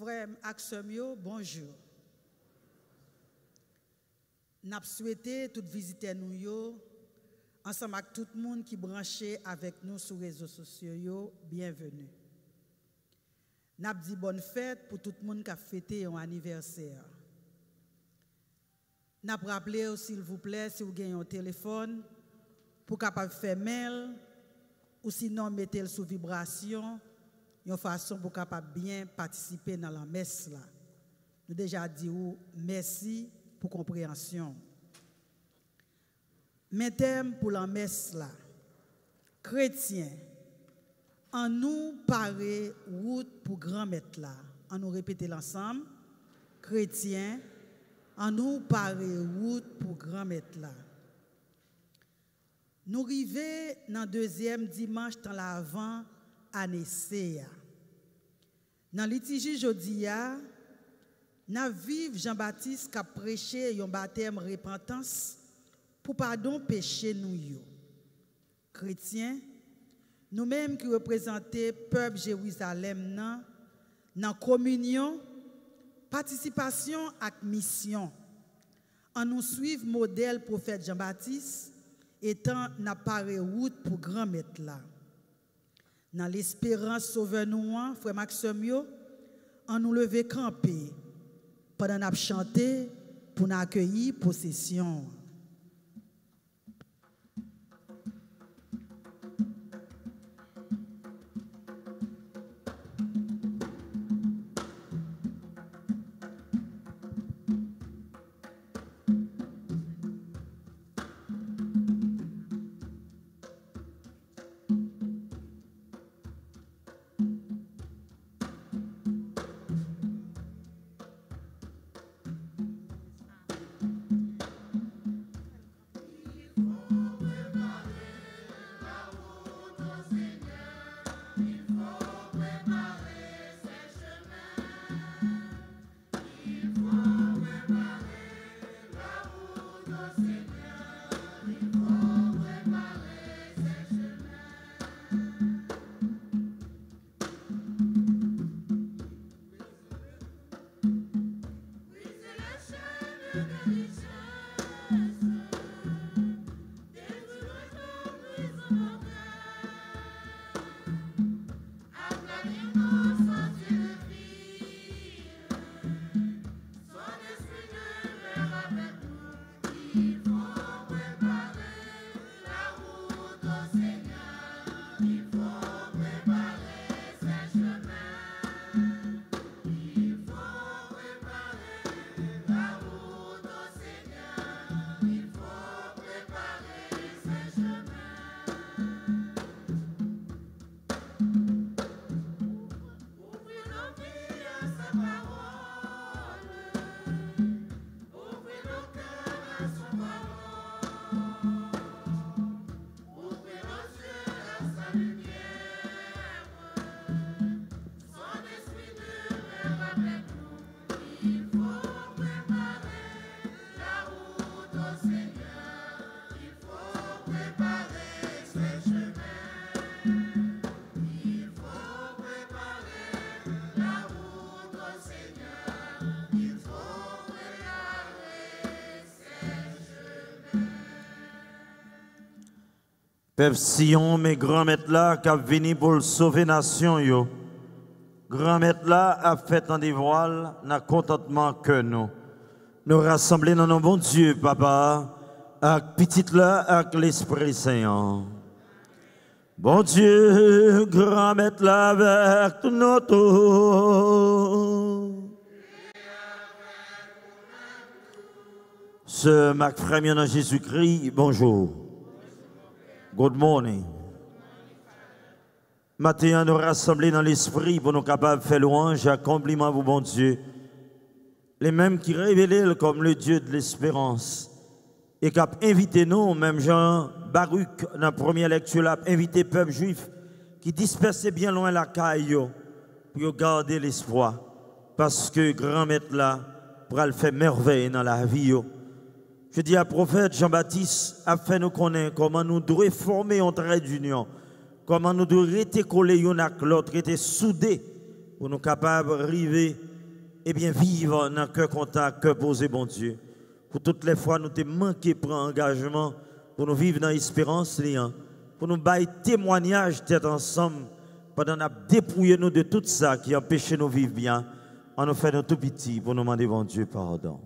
Frère Axemio, bonjour. N'a souhaité tout visiter nous ensemble avec tout le monde qui branché avec nous sur les réseaux sociaux, bienvenue. N'a dit bonne fête pour tout le monde qui a fêté un anniversaire. N'a rappelé s'il vous plaît si vous avez un téléphone pour capable faire mail ou sinon mettez-le sous vibration. Une façon pour capable bien participer dans la messe là. Nous déjà dit merci pour compréhension. Mais thème pour la messe là. Chrétiens, en nous paraît route pour grand maître là. En nous répéter l'ensemble. Chrétiens, en nous paraît route pour grand maître là. Nous arrivons dans le deuxième dimanche dans l'avant année CA. Dans le liturgie jodia, nous vivons Jean-Baptiste qui a prêché un baptême repentance pour pardon péché nous. Chrétiens, nous-mêmes qui représentons le peuple Jérusalem dans la communion, participation et mission, en nous suivre modèle prophète Jean-Baptiste, étant n'a paré route pour grand maître là. Dans l'espérance sauveur nous, frère Maximio, en nous lever camper, pendant nous chanter pour nous accueillir possession. Peuple Sion, mes grands maîtres là, qui a venu pour sauver nation yo. Grand maître là a fait un dévoile, n'a contentement que nous. Nous rassembler dans nos bons Dieu, papa, avec petite là, avec l'Esprit Saint. Bon Dieu, grand maître là, avec tout notre. Ce Mac frère dans Jésus-Christ, bonjour. Good morning. Matin, nous rassembler dans l'esprit pour nous capables de faire louange et compliment à vous, bon Dieu. Les mêmes qui révèlent comme le Dieu de l'espérance. Et qui a invité nous, même Jean Baruch, dans la première lecture, a invité le peuple juif qui dispersait bien loin la caille pour garder l'espoir. Parce que grand maître là, pour le faire merveille dans la vie. Je dis à prophète Jean-Baptiste, a fait nous connaître comment nous devons former un trait d'union, comment nous devons rester collés l'un avec l'autre, rester soudés pour nous capables d'arriver et bien vivre dans cœur contact, cœur posé, bon Dieu. Pour toutes les fois nous te manqué prendre engagement pour nous vivre dans l'espérance, pour nous bailler témoignage tête ensemble, pendant nous dépouiller nous de tout ça qui empêche nous vivre bien, en nous faisant tout petit pour nous demander, bon Dieu, pardon.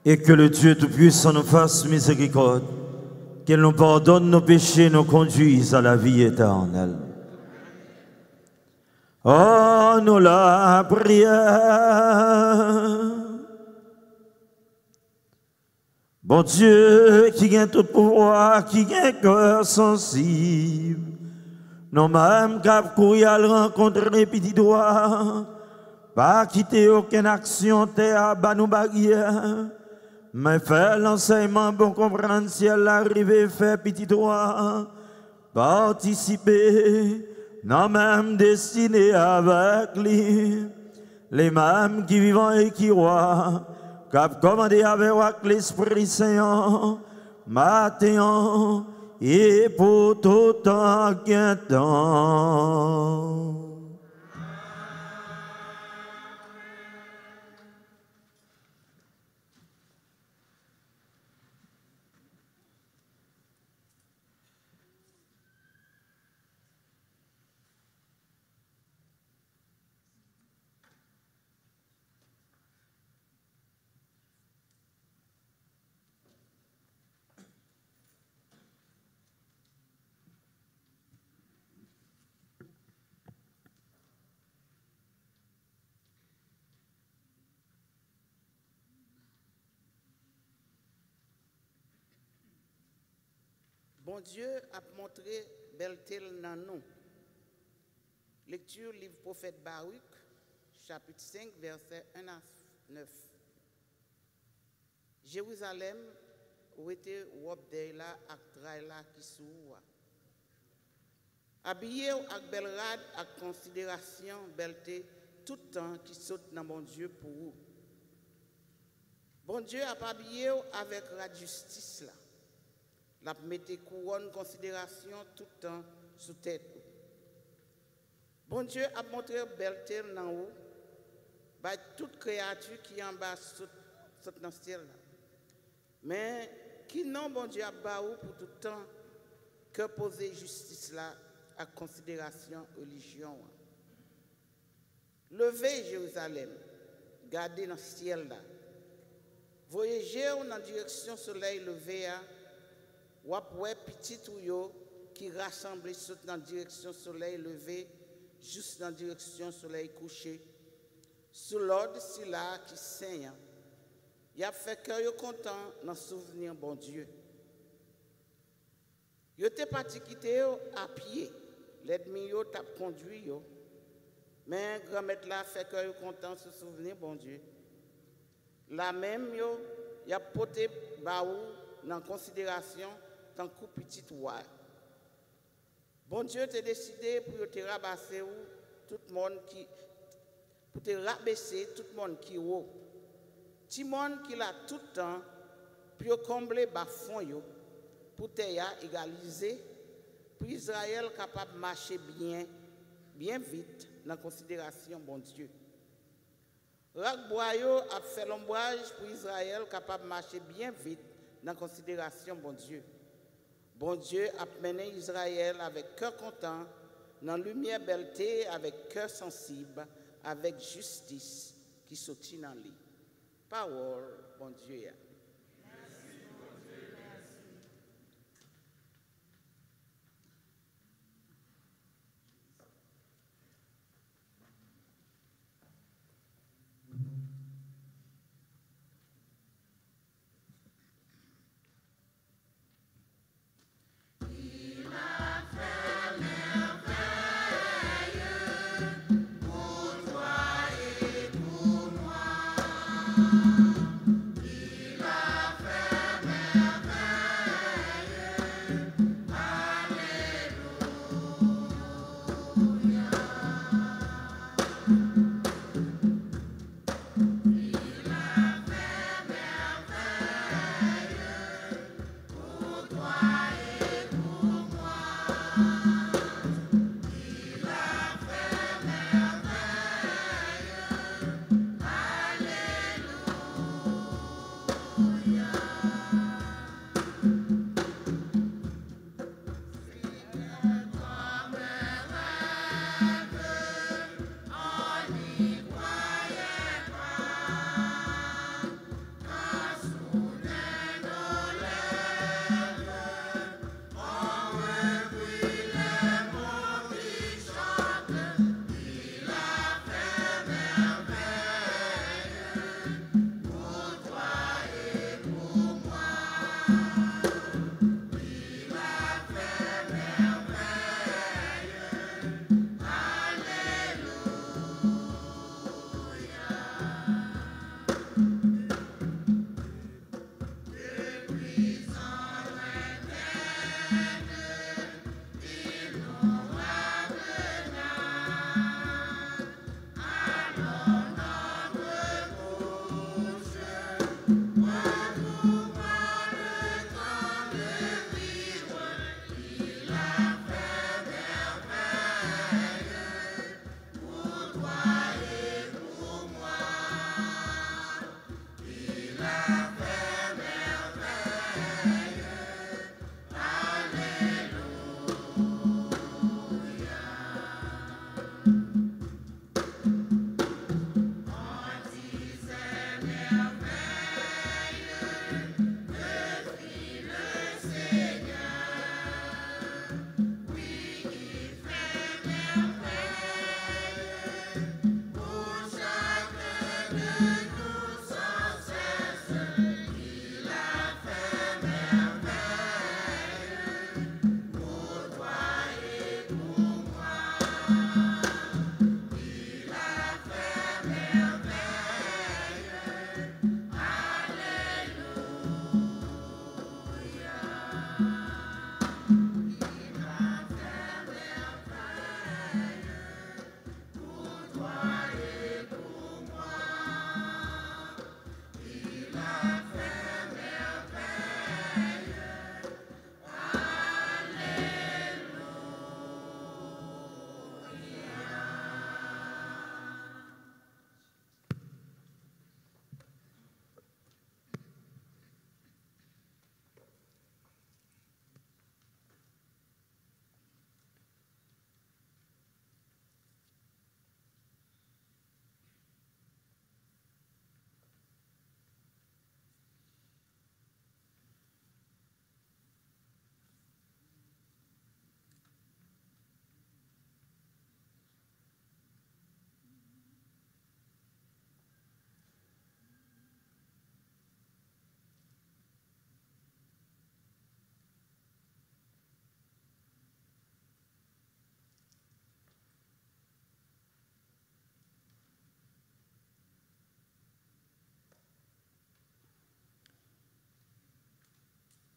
Et que le Dieu Tout-Puissant nous fasse miséricorde, qu'il nous pardonne nos péchés, nous conduise à la vie éternelle. Oh, nous la prière. Bon Dieu, qui a tout pouvoir, qui a un cœur sensible, nous mêmes cap courir à rencontrer petit doigt, pas quitter aucune action, terre à nous barrière. Mais faire l'enseignement pour comprendre si elle arrive, faire petit droit, participer, non même destiné avec lui, les mêmes qui vivent et qui roient, cap commandé avec l'Esprit Saint, matin et pour tout temps qu'un temps. Bon Dieu a montré belleté dans nous. Lecture livre prophète Baruch, chapitre 5, versets 1 à 9. Jérusalem, où était Wobdeila ak Traila qui soua. Habillé avec belle rade, avec considération, belleté, tout temps qui saute dans mon Dieu pour vous. Bon Dieu a pas habillé avec la justice là. La mette couronne considération tout temps sous tête. Bon Dieu a montré belleté dans haut, par toute créature qui est en bas saute dans ce ciel là. Mais qui non bon Dieu a baou pour tout temps que poser justice là à considération religion. Levez Jérusalem, gardez dans le ciel là. Voyagez dans la direction soleil levé, ou après petit tuyau qui rassemble dans la direction soleil levé, juste dans la direction soleil couché. Sous l'ordre si là qui saigne, il a fait que yo content dans souvenir bon Dieu. Yo te parti quitter à pied, l'ennemi yo t'a conduit yo. Mais grand-mère là fait que yo content se souvenir bon Dieu. La même yo y a porté baou dans considération tant que petit roi. Bon Dieu t'a décidé pour te rabaisser tout le monde qui pour te rabaisser tout le monde qui haut. Tout le monde qui l'a tout le temps pour combler bas fond yo pour te égaliser pour Israël capable de marcher bien vite dans considération bon Dieu. Rakboyo a fait l'ombrage pour Israël capable de marcher bien vite dans considération bon Dieu. Bon Dieu a mené Israël avec cœur content, dans lumière belleté, avec cœur sensible, avec justice qui sortit dans lui. Parole, bon Dieu. Merci, bon Dieu, merci.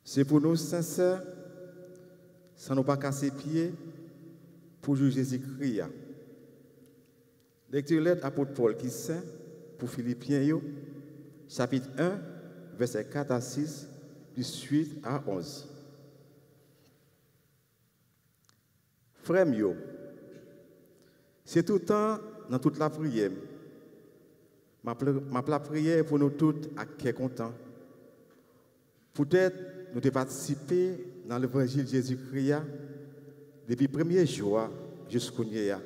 C'est pour nous sincères, sans nous pas casser pieds, pour juger Jésus-Christ. Lecture lettre apôtre Paul qui saint pour Philippiens, chapitre 1, versets 4 à 6, puis 8 à 11. Frères, c'est tout le temps dans toute la prière. Ma prière pour nous tous à qui est content. Peut-être nous devons participer dans l'évangile de Jésus-Christ depuis le premier jour jusqu'au dernier.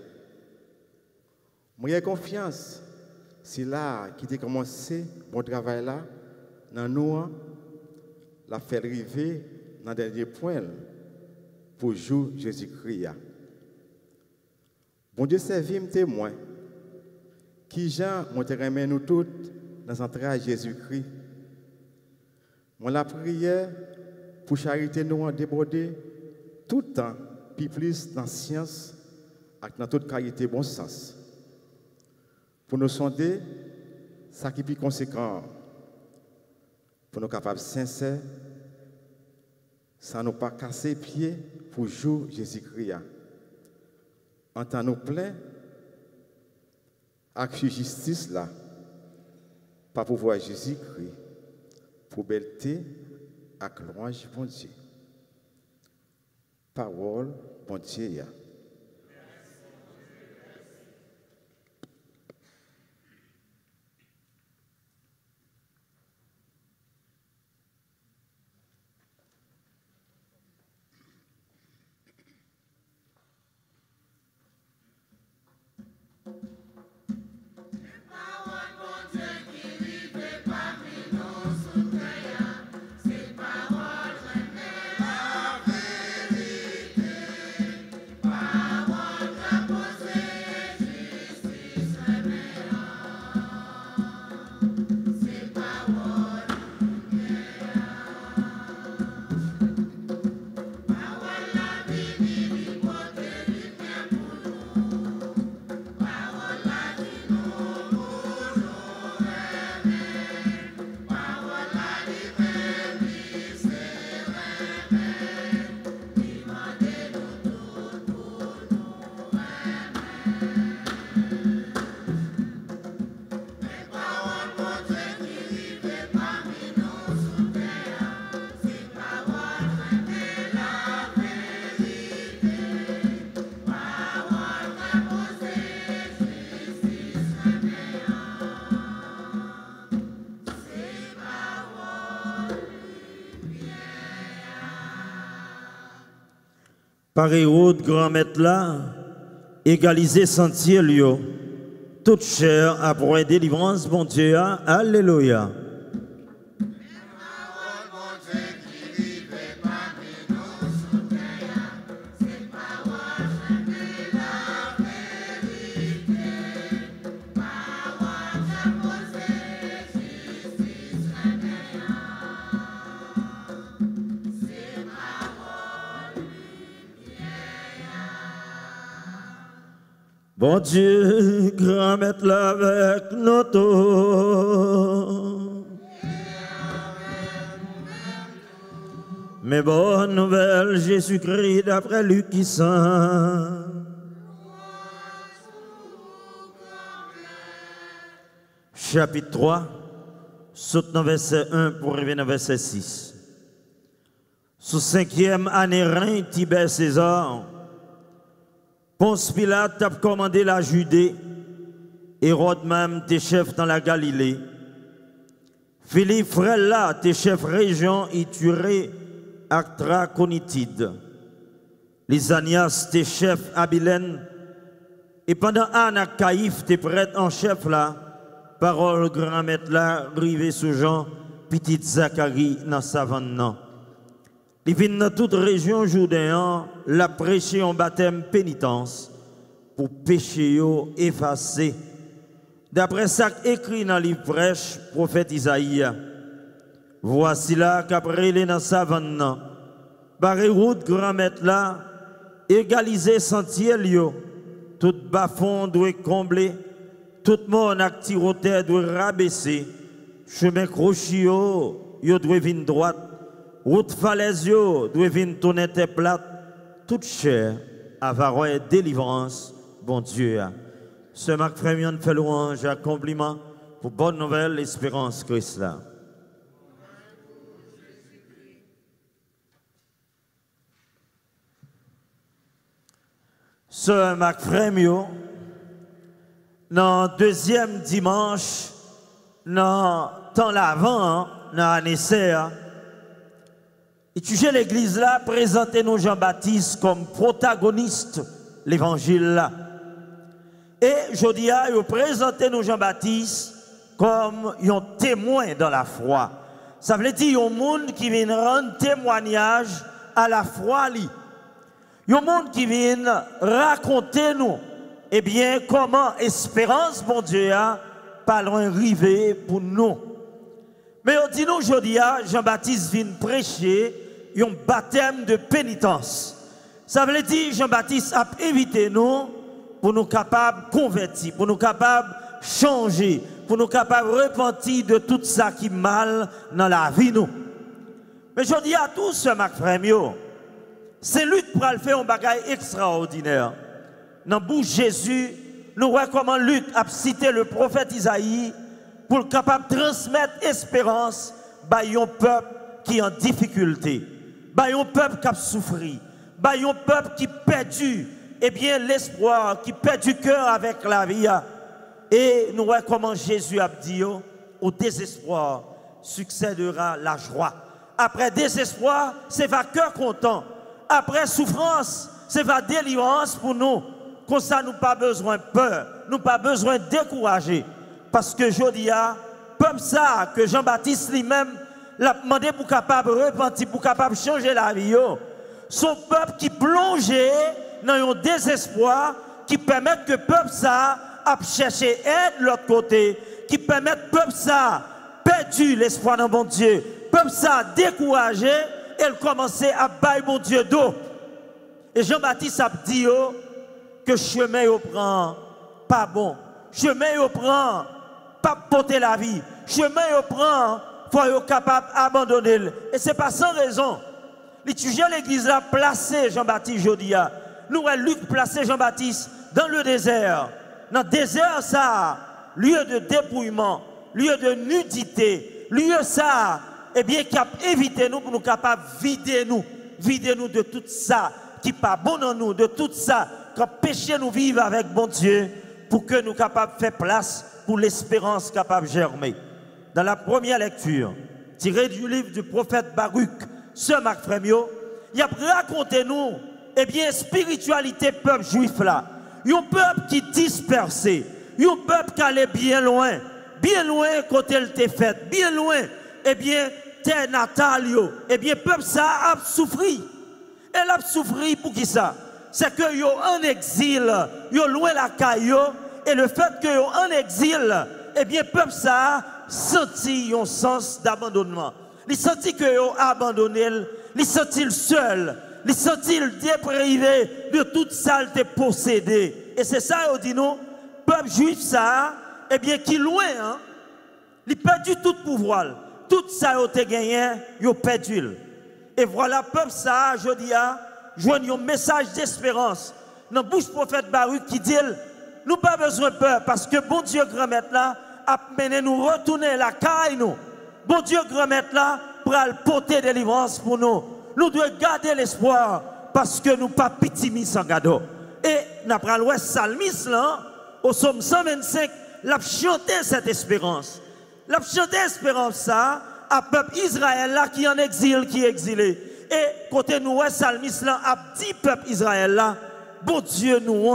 Moi, j'ai confiance, c'est là qui a commencé mon travail là, dans nous, la faire arriver dans le dernier point pour jouer Jésus-Christ. Bon Dieu, servi témoin qui Jean montre nous tous dans l'entrée Jésus-Christ. Moi, la prière pour charité nous en déborder tout le temps, puis plus dans la science et dans toute qualité bon sens. Pour nous sonder, ça qui est plus conséquent, pour nous capables sincères, sans nous pas casser pieds pour jouer Jésus-Christ. En temps nous plein, avec justice là, pas pour voir Jésus-Christ, pour belleté avec louange bon Dieu. Parole bon Dieu. Par Hérode, grand maître là, égaliser sentier lieu, toute chair à pour délivrance, bon Dieu, alléluia. Bon Dieu, grand maître là avec notre. Mais bonne nouvelle, Jésus-Christ d'après Luc qui saint. Chapitre 3, saute dans verset 1 pour arriver dans verset 6. Sous 5e année reine Tibère César, Ponce Pilate a commandé la Judée, Hérode même tes chefs dans la Galilée, Philippe Frella tes chefs région Iturée, Actra Conitide, Lysanias tes chefs Abilène, et pendant Anna Caïphe tes prêtres en chef là, parole grand maître là, rivé sous Jean, petite Zacharie dans savane non. Il vient dans toute région judéenne, la prêcher en baptême pénitence pour péché effacé. D'après ça écrit dans le livre prêche, prophète Isaïe. Voici là qu'après les dans savane, par route grand maître là, égaliser sentier lieu, tout bas-fond doit combler, tout monde actiroté doit rabaisser, chemin crochet yo doit venir droite. route falaise doit venir tourner tes plates, toute chair, avoir délivrance, bon Dieu. Ce Marc Frémion fait louange, accomplissement pour bonne nouvelle, l'espérance Christ là. Ce Marc Frémion, dans deuxième dimanche, dans temps l'avant, dans l'année étudier l'église là, présenter nous Jean-Baptiste comme protagoniste de l'évangile là. Et je dis à présenter nous Jean-Baptiste comme un témoin dans la foi. Ça veut dire un monde qui vient rendre témoignage à la foi li. Un monde qui vient raconter nous eh bien comment espérance bon Dieu a pas loin arriver pour nous. Mais on dit nous aujourd'hui, Jean-Baptiste vient prêcher un baptême de pénitence. Ça veut dire Jean-Baptiste a invité nous pour nous capables de convertir, pour nous capables de changer, pour nous capables de repentir de tout ça qui est mal dans la vie. Nous. Mais je dis à tous ce Marc Frémio, c'est lui qui va faire un bagage extraordinaire. Dans la bouche de Jésus, nous voyons comment Luc a cité le prophète Isaïe pour être capable de transmettre espérance à un peuple qui est en difficulté, à un peuple qui a souffert, à un peuple qui a perdu l'espoir, qui a perdu cœur avec la vie. Et nous voyons comment Jésus a dit au désespoir succédera la joie. Après désespoir, c'est va cœur content. Après souffrance, c'est va délivrance pour nous. Comme ça, nous pas besoin de peur, nous pas besoin de décourager. Parce que je dis à peuple ça, que Jean-Baptiste lui-même l'a demandé pour capable repentir, pour capable changer la vie. Son peuple qui plongeait dans un désespoir, qui permet que peuple ça a cherché aide de l'autre côté, qui permet peuple ça perdu l'espoir dans bon Dieu, peuple ça découragé, elle commençait à bailler mon Dieu d'eau. Et Jean-Baptiste a dit que chemin au prend pas bon, chemin au prend pas porter la vie, chemin au prend faut être capable d'abandonner. Et ce n'est pas sans raison. L'étudiant l'église a placé Jean-Baptiste Jodia. Nous avons Luc placé Jean-Baptiste dans le désert. Dans le désert, ça, lieu de dépouillement, lieu de nudité, lieu ça, eh bien, qui a évité nous pour nous capables de vider nous de tout ça qui n'est pas bon en nous, de tout ça qui empêche nous vivre avec bon Dieu, pour que nous capables de faire place pour l'espérance capable de germer. Dans la première lecture, tirée du livre du prophète Baruch, ce Marc Frémio, il a raconté nous, eh bien, spiritualité peuple juif là. Un peuple qui dispersé, un peuple qui allait bien loin côté il était fait, bien loin, eh bien, terre natale, eh bien, peuple ça a souffert. Elle a souffert pour qui ça? C'est que yo en exil, yo loin la caille, et le fait que yo en exil, eh bien, peuple ça a senti un sens d'abandonnement. Il senti que yo abandonné, il senti seul. Il senti déprivé de toute saleté possédée. Et c'est ça, on dit nous, peuple juif, ça, eh bien, qui loin, hein, il perdu tout pouvoir. Tout ça, il a gagné, il a perdu. Et voilà, peuple, ça, je dis, joignent un message d'espérance. Dans la bouche du prophète Baruch qui dit, nous pas besoin de peur, parce que bon Dieu, grand maître là, a mené nous retourner la caille, nous. Bon Dieu, grand maître là, pour porter délivrance pour nous. Nous devons garder l'espoir parce que nous ne pas pitié sans gado. Et nous avons le psalmiste là, au psaume 125, l'a chanté cette espérance. L'a chanté l'espérance ça à peuple Israël là qui est en exil, qui est exilé. Et côté nous, psalmiste là a dit peuple Israël là, bon Dieu nous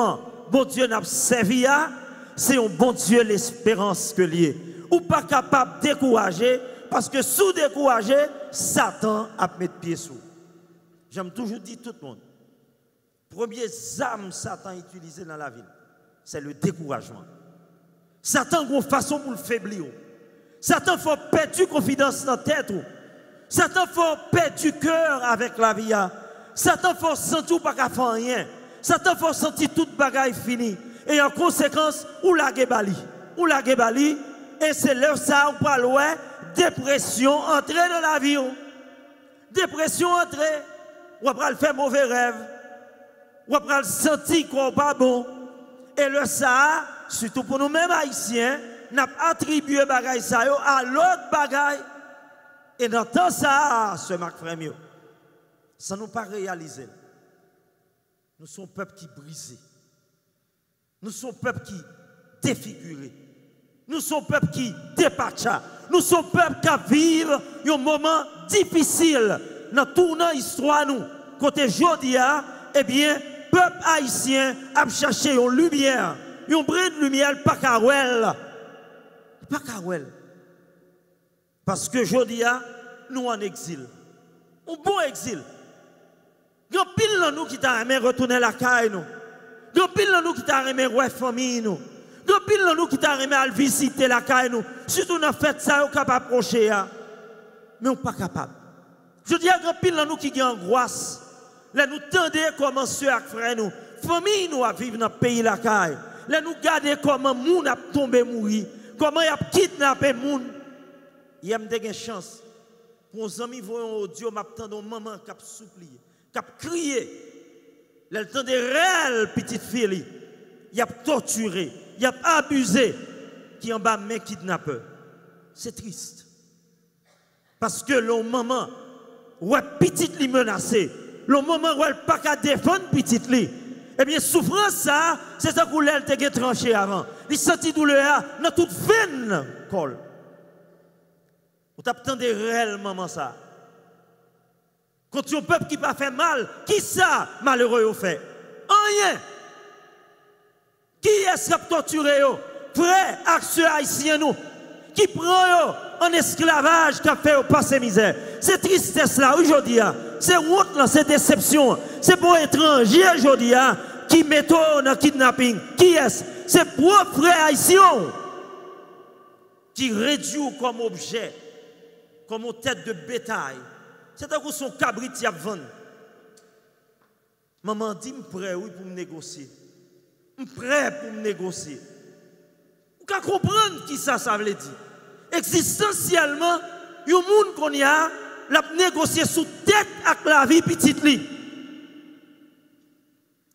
bon Dieu n'a servi à, c'est un bon Dieu l'espérance que lié. Ou pas capable de décourager parce que sous décourager, Satan a mis pied sous. J'aime toujours dire tout le monde, premier arme Satan utilisé dans la vie, c'est le découragement. Satan a une façon pour le faiblir. Satan faut perdre confiance dans la tête. Satan faut perdre cœur avec la vie. Satan faut sentir pas qu'à faire rien. Satan faut sentir toute bagaille finie. Et en conséquence, ou la gebali, et c'est là ça on parle ouais, dépression, entrer dans la vie. Dépression entre, ou après faire mauvais rêve, ou après sentir qu'on pas bon. Et le ça, surtout pour nous-mêmes haïtiens, n'a attribué bagaille ça à l'autre bagaille. Et dans temps ça, ce Marc Frémio, ça nous pas réaliser. Nous sommes peuple qui brisé. Nous sommes peuple qui défiguré. Nous sommes peuple qui dépacha. Nous sommes peuple qui vivent un moment difficile dans toute notre histoire nous. Côté Jodia, eh bien, peuple haïtien a cherché une lumière, un brin de lumière pas Kawel. Pas Kawel. Parce que Jodia, nous en exil. Un bon exil. Il y a pile de nous qui t'a aimé retourner la caille nous. Il y a pile de nous qui t'a aimé voir famille nous. Il y a pile de nous qui t'a aimé visiter la caille nous. Surtout dans fait ça, on est capable d'approcher. Mais on n'est pas capable. Je dis à grand pile de nous qui ont angoisse. Là nous tendez comment soeur et frère nous. Famille nous à vivre dans le pays la caille. Là nous garder comment moun a tombé mourir. Comment y a kidnappé moun. Il y a une chance. Pour nos amis voyons audio m'attendons maman qui a supplié, qui a crié. Le temps des réelles petites filles, il a torturé, il a abusé, qui en bas mes kidnappeurs. C'est triste. Parce que le moment où petite li menacée, le moment où elle pas qu'à défendre petite li, eh bien souffrance ça, c'est ça que elle t'a tranché avant. Il sentit douleur dans toute veine colle. Vous t'attendez réellement ça. Quand un peuple qui pas fait mal, qui ça malheureux au fait? Rien. Qui est-ce qui a torturé yo? Frère, acteurs haïtiens nous, qui prend yo en esclavage, qui a fait au passé misère. C'est tristesse là aujourd'hui, c'est honte là, c'est déception. C'est pour étranger aujourd'hui qui met dans kidnapping. Qui est-ce? C'est pour frère haïtien qui réduit comme objet, comme une tête de bétail. C'est à cause son cabrit qui a vendu. Maman dit, je suis prêt oui, pour me négocier. Je suis prêt pour me négocier. Vous pouvez comprendre qui ça veut dire. Existentiellement, il y a un monde qu'on y a, la négocier sous tête avec la vie petite li.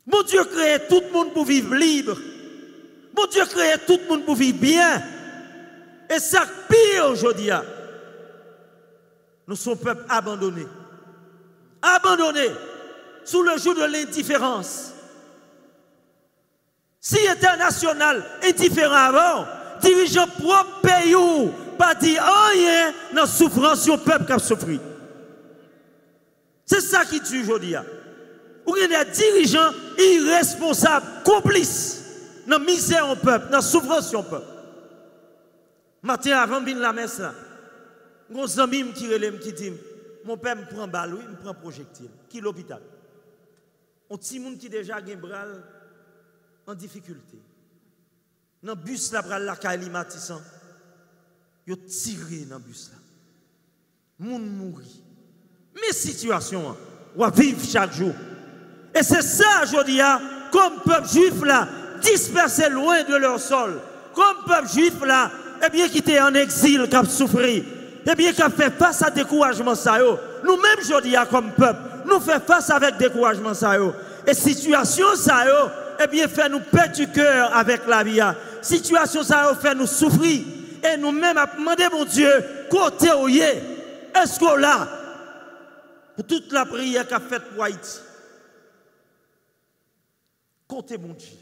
Mon Dieu crée tout le monde pour vivre libre. Mon Dieu crée tout le monde pour vivre bien. Et ça pire aujourd'hui. Nous sommes peuple abandonné. Abandonné sous le joug de l'indifférence. Si international indifférent avant, dirigeant propre pays ou pas dire rien dans la souffrance du peuple qui a souffert. C'est ça qui tue aujourd'hui. Ou il y a des dirigeants irresponsables, complices dans la misère au peuple, dans la souffrance du peuple. Matin avant de venir la messe, mon ami qui dit, mon père me prend balle, il me prend projectile. Qui est l'hôpital? Un petit monde qui déjà a un bras en difficulté. Dans le bus, là, la caille matissant, il a tiré dans le bus. Moun mourit. Mais situation, on va vivre chaque jour. Et c'est ça, je dis, comme peuple juif là, dispersé loin de leur sol. Comme peuple juif là, eh bien, qui était en exil, qui a souffert. Eh bien, qui a fait face à découragement ça. Nous-mêmes, je dis, comme peuple, nous faisons face avec découragement ça. Et situation ça, eh bien, fait nous perdre du cœur avec la vie. Situation ça, fait nous souffrir. Et nous-mêmes, à demander, mon Dieu, côté où est-ce qu'on là? Pour toute la prière qu'a faite pour Haïti. Côté, mon Dieu.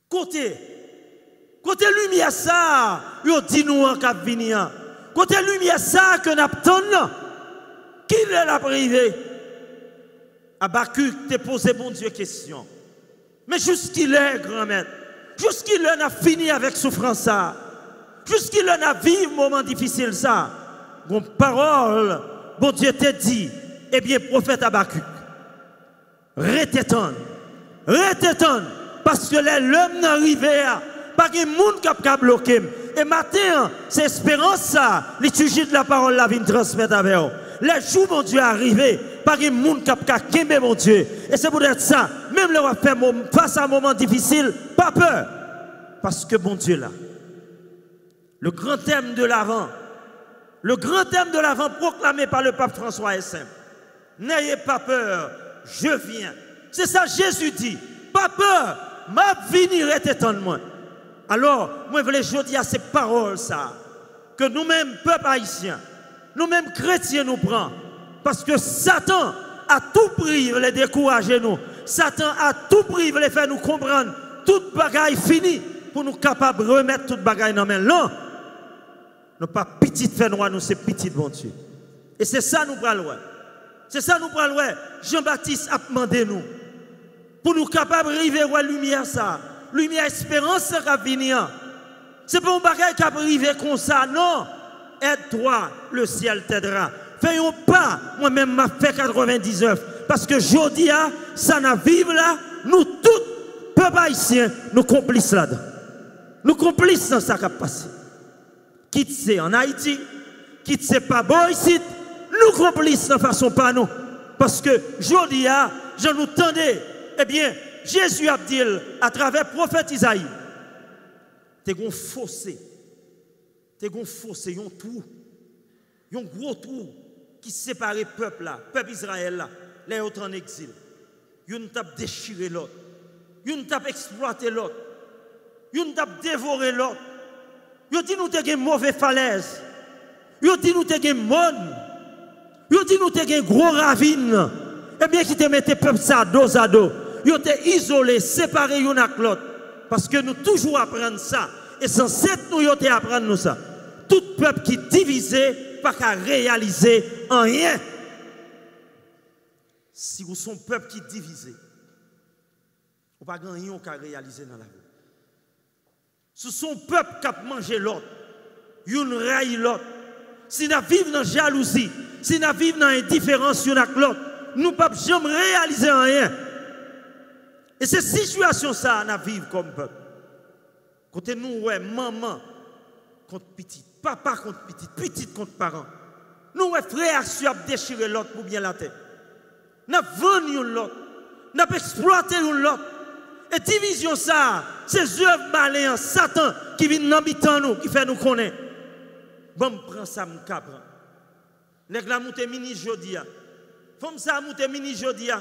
Côté lumière ça, yo dit nous en cap venir. Côté lumière ça que n'attend qui l'a privé. Habakkuk t'a posé mon Dieu question. Mais jusqu'il est grand-mère. Jusqu'il a fini avec souffrance ça. Jusqu'il a vécu moment difficile ça. Mon parole, bon Dieu t'a dit, eh bien prophète Habakkuk, retéton, parce que l'homme n'est arrivé à pas de monde qui a bloqué. Et matin, c'est espérance ça, l'étude de la parole la vie transmettre avec eux. Les jours, mon Dieu, arrivé, pas de monde qui a quitté mon Dieu. Et c'est pour être ça, même le faire face à un moment difficile, pas peur. Parce que mon Dieu là, le grand thème de l'avant, Le grand thème de l'Avent proclamé par le pape François est simple. N'ayez pas peur, je viens. C'est ça Jésus dit. Pas peur, ma venir est étonnement. Alors, moi je veux dire à ces paroles ça, que nous-mêmes, peuple haïtien, nous-mêmes chrétiens nous prenons. Parce que Satan a tout pris de les décourager nous. Satan a tout pris de les faire nous comprendre. Toute bagaille finie pour nous capables de remettre toute bagaille dans la main. Non, nous pas petite fait noir, nous c'est petit bon Dieu. Et c'est ça nous prenons. C'est ça nous prenons. Jean-Baptiste a demandé nous. Pour nous capables d'arriver à la lumière ça. Lumière espérance qui va venir. C'est pas un bagage qui va arriver comme ça, non. Aide-toi, le ciel t'aidera. Faisons pas, moi-même, m'a fait 99. Parce que je dis, ça n'a vivre là, nous tous, peuple haïtien, nous complices là-dedans. Nous complices dans ça qui a passé. Quitte c'est en Haïti, quitte c'est pas bon ici, nous complices de façon pas nous. Parce que je dis, je nous tendais, eh bien, Jésus a dit à travers le prophète Isaïe, t'es gon fossé, un trou, un gros trou qui sépare le peuple là, peuple Israël là, les autres en exil. Yon t'a déchiré l'autre, yon t'a exploité l'autre, yon t'a dévoré l'autre. Yon dit nous t'es une mauvaise falaise, yon dit nous t'es une monde, yon dit nous t'es une gros ravine. Eh bien, qui te mette peuple ça dos à dos. Yon t'es isolé, séparé yon avec l'autre. Parce que nous toujours apprenons ça. Et sans cette nous yon t'es apprendre nous ça. Tout peuple qui est divisé, pas qu'à réaliser en rien. Si vous êtes un peuple qui est divisé, vous n'avez pas rien qu'à réaliser dans la vie. Si vous êtes un peuple qui a mangé l'autre, vous raille l'autre. Si nous vivons dans la jalousie, si nous vivons dans l'indifférence l'un avec l'autre, nous ne pouvons jamais réaliser rien. Et cette situation ça, nous vivons comme peuple. Quand nous, ouais, maman contre petite, papa contre petite, petite contre parent. Nous, ouais, frère, qui a déchiré l'autre pour bien la tête. Nous vendu l'autre. Nous exploité l'autre. Et division ça, c'est œuvres malins, Satan qui vient dans nous, qui fait nous connaître. Bon, prends ça, me capre. Nèg la monte mini jodia. Femme ça monte mini jodia.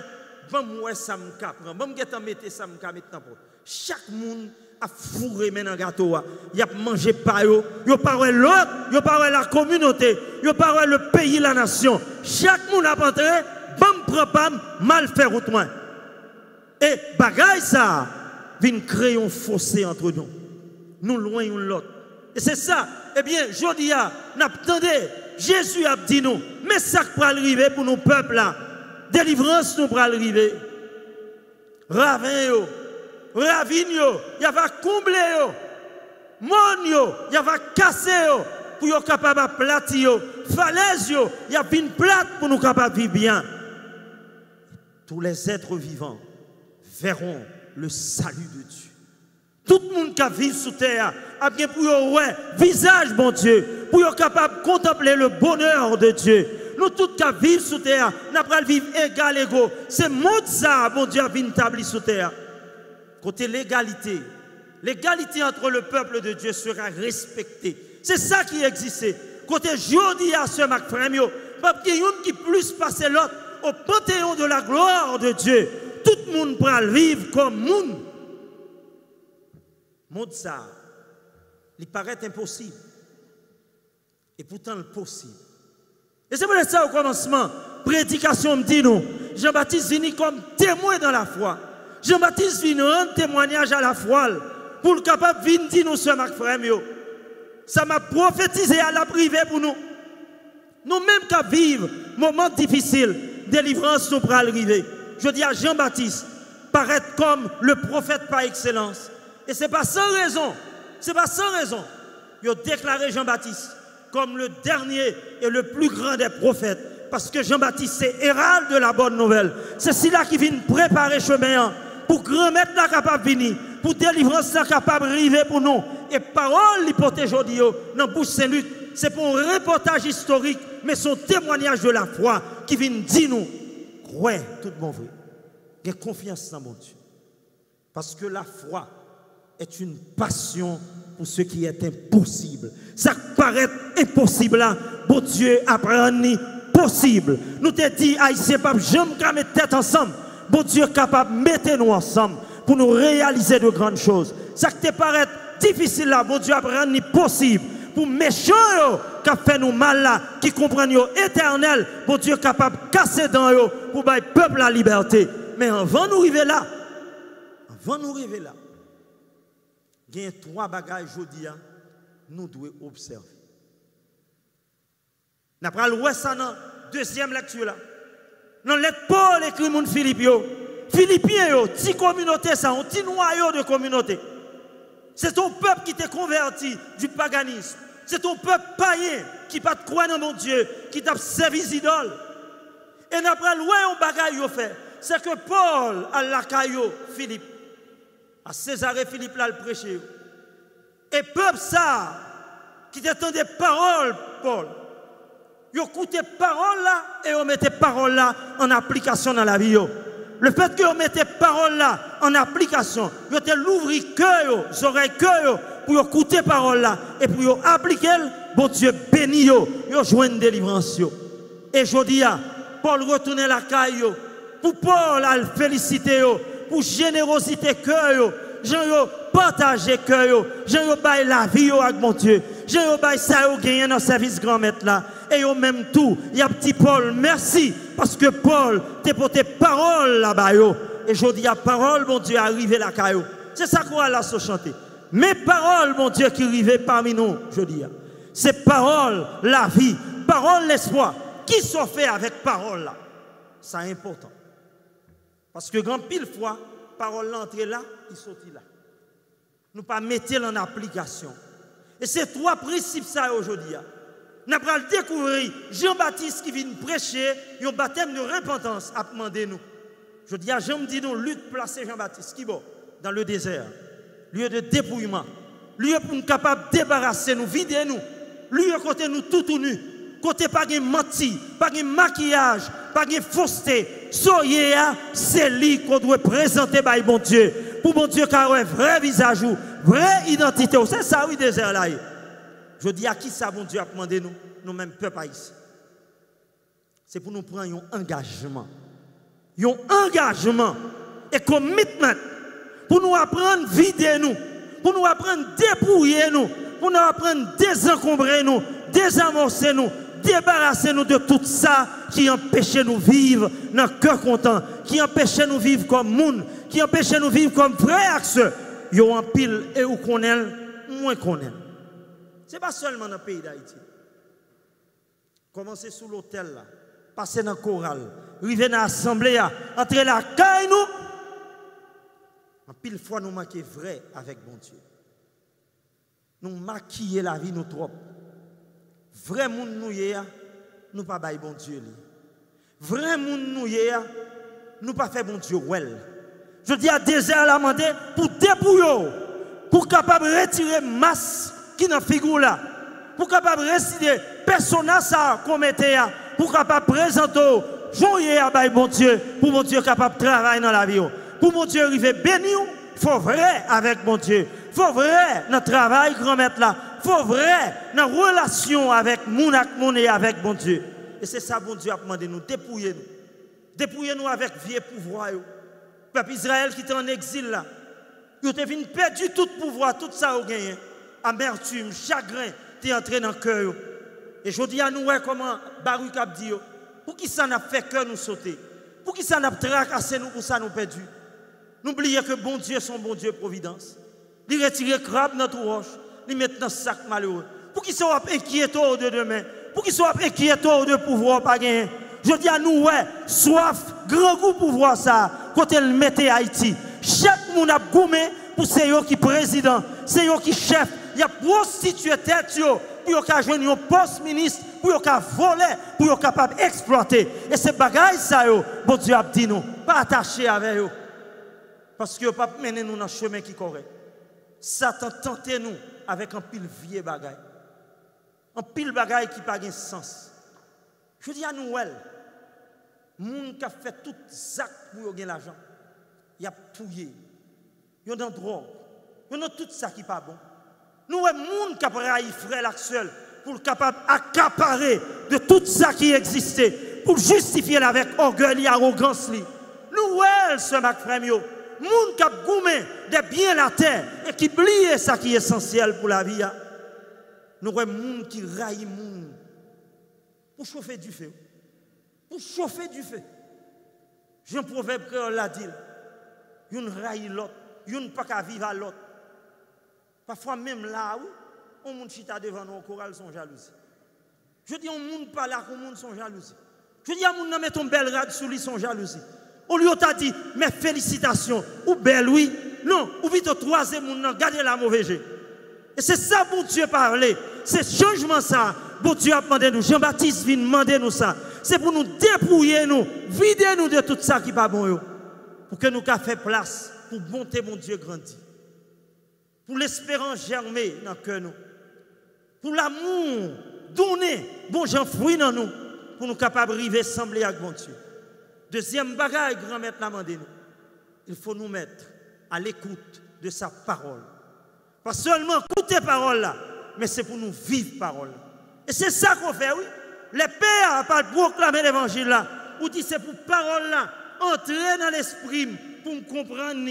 Bon, moi ça me capre. Bon, m'geta mettre ça me capre maintenant pour. Chaque monde a fourré maintenant gâteau. Il a mangé par eux. Il parle l'autre, il parle la communauté, il parle le pays, la nation. Chaque monde a entré, bon, prend pas mal faire autrement. Et bagaille ça vient créer un fossé entre nous. Nous loin l'un l'autre. Et c'est ça. Eh bien, je dis, n'attendez, Jésus a dit nous, mais ça qui va arriver pour nos peuples là. Délivrance nous va arriver. Ravin yo, ravine yo, il va combler yo. Mon yo, il va casser yo pour yo capable de platir yo. Falaise yo, il y a une plate pour nous capable de vivre bien. Tous les êtres vivants verront le salut de Dieu. Tout le monde qui vit sous terre a bien pour ouais, visage, bon Dieu, pour être capable de contempler le bonheur de Dieu. Nous tous qui vivons sous terre, nous pas vivre égal égaux. C'est monde ça, bon Dieu, a vu établi sous terre. Côté l'égalité, l'égalité entre le peuple de Dieu sera respectée. C'est ça qui existe. Côté jodi à ce Mac Fremio, pas qu'il y ait une qui plus passe l'autre au panthéon de la gloire de Dieu. Tout le monde pourra vivre comme monde. Monde ça, il paraît impossible. Et pourtant, il est possible. Et c'est pour ça au commencement, prédication me dit nous, Jean-Baptiste vient comme témoin dans la foi. Jean-Baptiste vient rendre témoignage à la foi pour le capable de venir dire nous ce Marc frère. Ça m'a prophétisé à la privée pour nous. Nous-mêmes qui vivons moments difficiles, délivrance nous pourra arriver. Je dis à Jean-Baptiste, paraître comme le prophète par excellence. Et ce n'est pas sans raison. Ce n'est pas sans raison. Il a déclaré Jean-Baptiste comme le dernier et le plus grand des prophètes. Parce que Jean-Baptiste, c'est hérald de la bonne nouvelle. C'est celui-là qui vient préparer chemin pour grand maître la capable de venir, pour délivrance la capable de arriver pour nous. Et parole l'hypothèse aujourd'hui dans bouche Saint-Luc, c'est pour un reportage historique, mais son témoignage de la foi qui vient dire nous, ouais, tout bon vrai. J'ai confiance dans mon Dieu. Parce que la foi est une passion pour ce qui est impossible. Ça paraît impossible là, bon Dieu apprend possible. Nous te dit, Haïtien, pas jamais mettre tête ensemble. Bon Dieu capable de mettre nous ensemble pour nous réaliser de grandes choses. Ça qui te paraît difficile là, bon Dieu apprend possible. Pour méchants qui fait nous mal là, qui comprennent éternel, bon Dieu capable de casser dans eux pour bailler peuple la liberté. Mais avant nous arriver là, il y a 3 bagages aujourd'hui, nous devons observer. Nous allons voir ça dans la deuxième lecture là. Dans lettre Paul écrit mon Philippiens, petit communauté ça, un petit noyau de communauté. C'est ton peuple qui t'est converti du paganisme. C'est ton peuple païen qui pas te croire dans mon Dieu, qui t'a servi idoles. Et nous allons voir un bagage fait. C'est que Paul a la caillou Philippe, à César et Philippe là le prêcher. Et peuple ça, qui t'entend des paroles, Paul, ils écoutent paroles là et ils mettent paroles là en application dans la vie. Le fait que vous mettez paroles là en application, vous avez l'ouvrir cœur, les oreilles cœur pour écouter paroles là et pour appliquer, bon Dieu béni vous, vous jouez une délivrance. Et je dis, Paul retourne la caille, pour Paul à féliciter, pour générosité cœur, Jean partager cœur, Jean bail la vie avec mon Dieu, Jean bail ça gagné dans service grand maître là. Et au même tout, il y a petit Paul, merci, parce que Paul t'a porté parole là-bas. Et je dis à parole, mon Dieu, arrivé la caillou. C'est ça qu'on a là se chanter. Mes paroles, mon Dieu, qui arrivent parmi nous, je dis. C'est parole, la vie, parole, l'espoir. Qui sont fait avec parole là? C'est important. Parce que grand pile fois, parole l'entrée là, il sortit là. Nous pas mettre en application. Et c'est 3 principes ça aujourd'hui. Nous allons découvrir Jean-Baptiste qui vient prêcher un baptême de repentance à demander nous. Je dis à Jean, me dit nous, lutte placer Jean-Baptiste qui va dans le désert, lieu de dépouillement, lieu pour nous capable de débarrasser nous, vider nous, lieu côté nous tout nu, côté pas de menti, pas de maquillage, pas de fausseté. Soyez c'est lui qu'on doit présenter par bon Dieu, pour bon Dieu car un vrai visage, vraie identité. C'est ça oui désert là. Je dis à qui ça, bon Dieu, a demandé nous, nous-mêmes, peuple haïtien. C'est pour nous prendre un engagement. Un engagement et commitment pour nous apprendre à vider nous, pour nous apprendre à dépouiller nous, pour nous apprendre à désencombrer nous, désamorcer nous, débarrasser nous de tout ça qui empêche nous vivre dans le cœur content, qui empêche nous vivre comme monde, qui empêche nous vivre comme frères et sœurs. Ils ont en pile et où qu'on est, moins qu'on est. Ce n'est pas seulement dans le pays d'Haïti. Commencez sous l'hôtel, passer dans le choral, arriver dans l'assemblée, entrer la caille, nous. En pile fois, nous manquons vrai avec bon Dieu. Nous maquillons la vie, nous trop. Vrai monde nous nous pas bail bon Dieu. Vrai monde nous pas fait bon Dieu well. Je dis à désert la demander pour dépouiller, pour capable retirer masse qui dans figure là, pour capable réciter personnage ça commettait, pour capable présenter joyer à bail bon Dieu, pour mon Dieu capable travailler dans la vie. Pour mon Dieu arriver béni, faut vrai avec mon Dieu. Faut vrai dans le travail grand maître là. Faut vrai dans la relation avec mon et avec mon Dieu. Et c'est ça bon Dieu a demandé nous dépouiller nous. Dépouiller nous avec vieux pouvoir. Peuple Israël qui était en exil là. Ils ont perdu tout pouvoir, tout ça au gagné. Amertume, chagrin, t'es entré dans le cœur. Et je dis à nous comment Baruch a dit, pour qui ça n'a fait que nous sauter? Pour qui ça n'a tracassé nous, pour ça nous perdu? N'oubliez que bon Dieu, son bon Dieu providence. Il retire crabe dans notre roche, il met dans sac malheureux. Pour qui soit inquiétant de demain? Pour qui soit inquiétant de pouvoir pas gagner? Je dis à nous, soif, grand goût pouvoir ça, quand elle mettait Haïti. Chaque monde a goumé pour c'est eux qui président, c'est eux qui chef. Il y a prostitué tête pour qu'ils joignent un poste ministre, pour qu'ils voler, pour qu'ils capable d'exploiter. Et ces bagages, ça, bon Dieu a dit nous, pas attacher avec eux. Parce que pas mener nous dans le chemin qui est correct. Satan tente nous avec un pile vieux bagaille. Un pile bagaille qui n'a pas de sens. Je dis à nous, moun qui a fait tout ça pour gagner l'argent, il a touillé, il a dans drogue, Nous avons tout ça qui n'est pas bon. Nous sommes des gens qui ont raï frère l'actuel pour capable accaparer de tout ça qui existait, pour justifier avec orgueil et arrogance. Nous sommes ce frère, les gens qui ont goumé des biens la terre et qui oublient ça qui est essentiel pour la vie. Nous sommes des gens qui raillent les gens pour chauffer du feu. Pour chauffer du feu. J'ai un proverbe créole l'a dit. Une raille l'autre, une pas qu'à vivre à l'autre. Parfois même là où on monde chita devant nous au choral sont jalousie. Je dis on monde pas là qu'on monde sont jalousie. Je dis à moun nan met ton bel rad sous lui sont jalousie. On lui t'a dit mais félicitations ou belle oui. Non, ou vite au troisième moun nan gardez la mauvaise jeu. Et c'est ça bon Dieu parler. C'est changement ça. Bon Dieu a demandé nous. Jean-Baptiste vient demander nous ça. C'est pour nous dépouiller nous, vider nous de tout ça qui n'est pas bon. Pour que nous fassions place pour bonté mon Dieu grandit. Pour l'espérance germer dans le cœur nous. Pour l'amour donner bon Jean fruit dans nous. Pour nous capables de arriver sembler avec bon Dieu. Deuxième bagaille, grand-maître l'a demandé nous. Il faut nous mettre à l'écoute de sa parole. Pas seulement écouter parole là, mais c'est pour nous vivre parole. Et c'est ça qu'on fait, oui. Les pères pas proclamer l'évangile là, ou dit c'est pour parole là, entrer dans l'esprit pour me comprendre.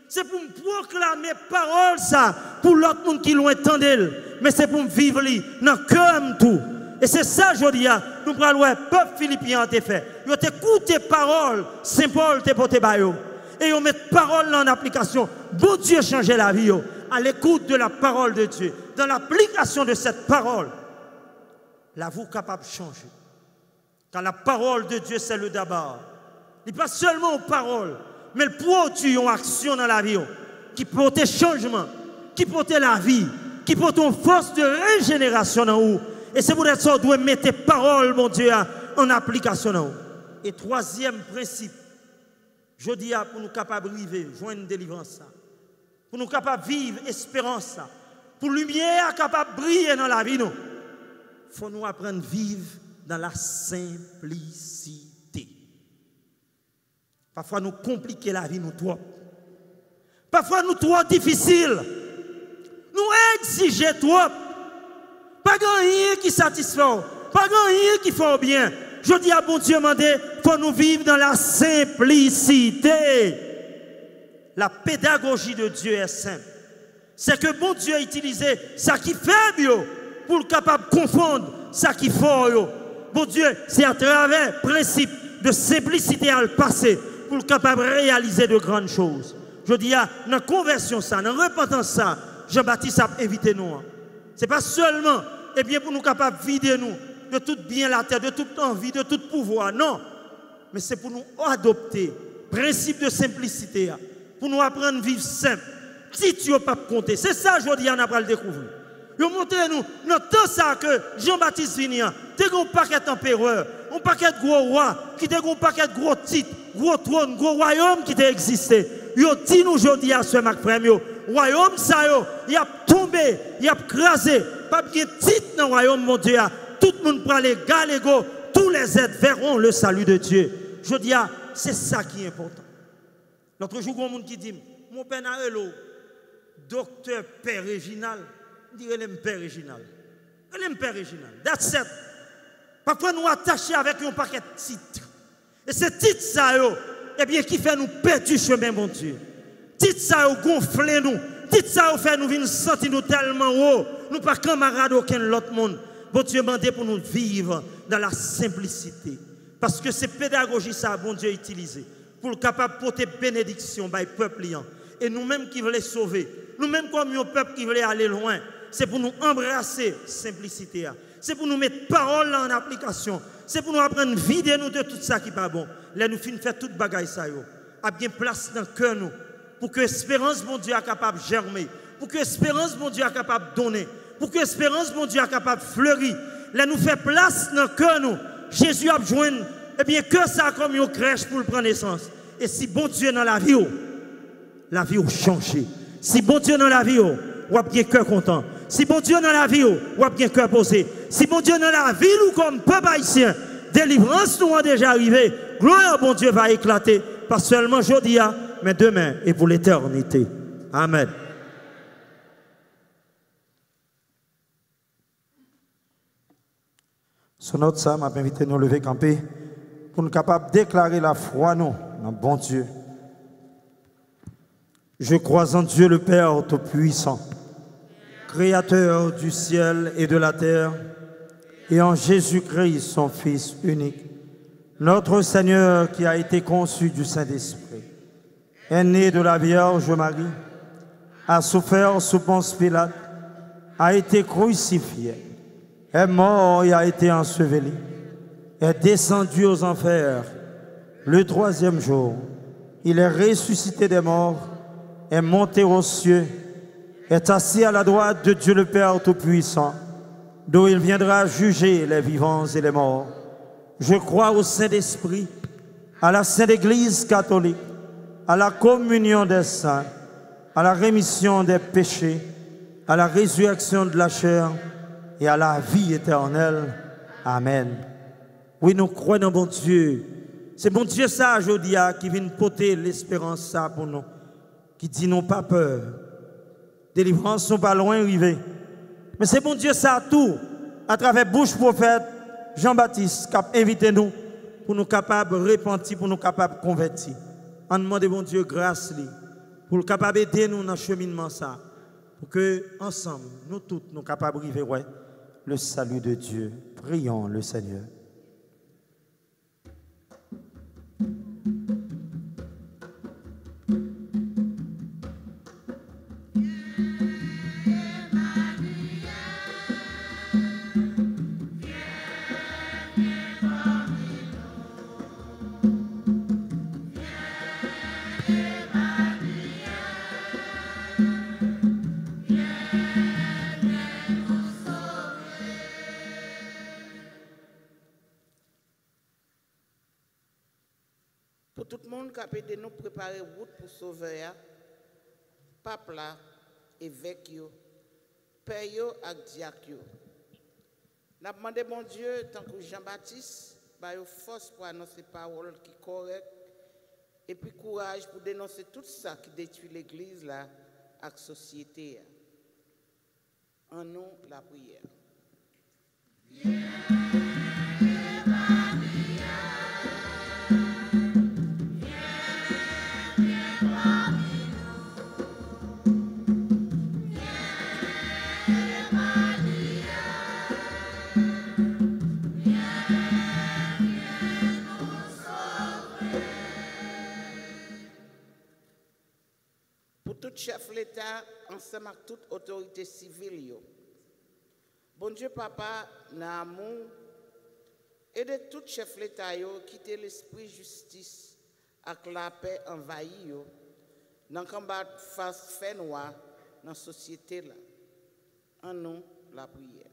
C'est pour me proclamer parole ça, pour l'autre monde qui loin entendre, mais c'est pour me vivre dans le cœur tout. Et c'est ça, je dis, nous prenons le peuple philippien a fait. Ils ont écouté parole, Saint Paul te porté bayo. Et ils mettent parole en application. Bon Dieu changeait la vie. À l'écoute de la parole de Dieu, dans l'application de cette parole, la vie est capable de changer. Car la parole de Dieu, c'est le d'abord. Il n'est pas seulement aux paroles, mais le produit une action dans la vie qui porte changement, qui porte la vie, qui porte une force de régénération dans vous. Et c'est pour ça qu'on doit mettre parole, mon Dieu, en application dans vous. Et troisième principe, je dis pour nous capables de vivre, joindre une délivrance, pour nous capables de vivre espérance, pour lumière capable de briller dans la vie, il faut nous apprendre à vivre dans la simplicité. Parfois nous compliquons la vie, nous trop. Parfois nous trop difficile. Nous exigeons trop. Pas rien qui satisfait, pas rien qui fait bien. Je dis à bon Dieu, il faut nous vivre dans la simplicité. La pédagogie de Dieu est simple. C'est que bon Dieu a utilisé ça qui fait mieux pour le capable de confondre ça qui fait. Bon Dieu, c'est à travers le principe de simplicité à le passer pour le capable de réaliser de grandes choses. Je dis, dans la conversion, ça, dans la repentance, ça, Jean-Baptiste a invité nous. Ce n'est pas seulement pour nous capables de vider nous de tout bien la terre, de toute envie, de tout pouvoir, non. Mais c'est pour nous adopter le principe de simplicité, pour nous apprendre à vivre simple. Si tu n'as pas compter, c'est ça, je dis, on a pas le découvrir. Vous montrez-nous, dans tout ça que Jean-Baptiste Vignan, tu as un paquet d'empereurs, un paquet de gros rois, qui a un paquet de gros titres, gros trônes, gros royaumes qui ont existé. Vous dit nous aujourd'hui à ce Mac Frère, royaume ça, il a tombé, il a crasé, pas de titre dans le royaume, mon Dieu. Tout le monde prend les gars, les go, tous les êtres verront le salut de Dieu. Je dis, c'est ça qui est important. L'autre jour, il y a un monde qui dit, mon père Narello, docteur Père Réginal, je dirais le Père Réginal. Le Père Réginal, that's it. Parfois, nous attachons avec un paquet de titres. Et ces titres, ça, eh bien, qui fait nous perdre du chemin, mon Dieu. Titres, ça, gonfler nous. Titres, ça, fait nous venir sentir nous tellement haut. Nous pas camarades aucun autre monde. Bon Dieu demandé pour nous vivre dans la simplicité. Parce que c'est pédagogie, ça, bon Dieu utilisé. Pour le capable de porter bénédiction par le peuple. Et nous-mêmes qui voulons sauver. Nous-mêmes comme un peuple qui voulait aller loin. C'est pour nous embrasser simplicité. C'est pour nous mettre parole en application. C'est pour nous apprendre à vider nous de tout ça qui n'est pas bon. Là, nous finissons faire toute bagaille ça. A bien place dans le cœur nous. Pour que l'espérance, mon Dieu, soit capable de germer. Pour que l'espérance, mon Dieu, soit capable de donner. Pour que l'espérance, mon Dieu, soit capable de fleurir. Là, nous fait place dans le cœur nous. Jésus a besoin, eh bien, que ça comme une crèche pour le prendre naissance. Et si bon Dieu dans la vie a changé. Si bon Dieu dans la vie, on a bien cœur content. Si bon Dieu dans la vie, on a bien cœur posé. Si bon Dieu dans la vie, nous comme peuple haïtien, délivrance nous a déjà arrivé. Gloire, bon Dieu, va éclater. Pas seulement aujourd'hui, mais demain et pour l'éternité. Amen. Sur notre ça, m'a invité à nous lever camper pour nous capables de déclarer la foi, nous, dans le bon Dieu. Je crois en Dieu le Père Tout-Puissant, Créateur du ciel et de la terre, et en Jésus-Christ, son Fils unique, notre Seigneur qui a été conçu du Saint-Esprit, est né de la Vierge Marie, a souffert sous Ponce Pilate, a été crucifié, est mort et a été enseveli, est descendu aux enfers. Le troisième jour, il est ressuscité des morts, est monté aux cieux, est assis à la droite de Dieu le Père Tout-Puissant, d'où il viendra juger les vivants et les morts. Je crois au Saint-Esprit, à la Sainte Église catholique, à la communion des saints, à la rémission des péchés, à la résurrection de la chair et à la vie éternelle. Amen. Oui, nous croyons en bon Dieu. C'est bon Dieu ça, aujourd'hui, qui vient porter l'espérance ça pour nous, qui dit non pas peur. Délivrance sont pas loin arrivée. Mais c'est bon Dieu ça tout, à travers bouche prophète Jean-Baptiste, qui a invité nous pour nous capables de repentir, pour nous capables de convertir. On demande bon Dieu grâce pour le capable d'aider nous dans le cheminement ça, pour que ensemble, nous tous, nous capables de vivre le salut de Dieu. Prions le Seigneur. Pour tout le monde qui a aidé nous préparer route pour sauver, pape là, évêque, père et diacre. Nous avons demandé mon Dieu, tant que Jean-Baptiste, bah, force pour annoncer paroles qui sont correctes et puis courage pour dénoncer tout ça qui détruit l'Église là, et la société. En nous, la prière. Chef l'État, ensemble avec toute autorité civile. Bon Dieu, Papa, dans l'amour, et de tout chef l'État, quitter l'esprit justice avec la paix envahie, dans le combat face fait noir dans la société. Là. En nous, la prière.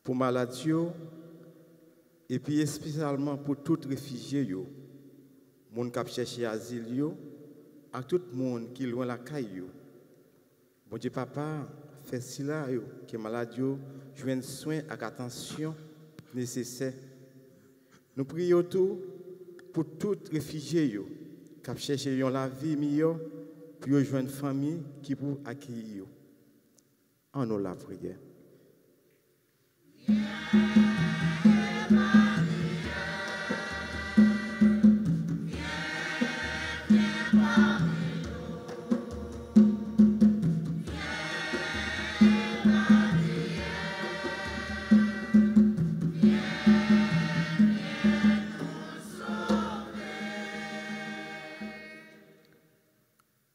Pour maladie et puis spécialement pour tout réfugié yo, moun k'ap chercher asile yo, à tout monde qui loin la caille. Bon Dieu papa, fait si là yo que maladie yo joigne soin et attention nécessaire. Nous prions tout pour tout réfugié yo k'ap chercher la vie meilleure pour joindre famille qui pour accueillir yo. En nous la prière.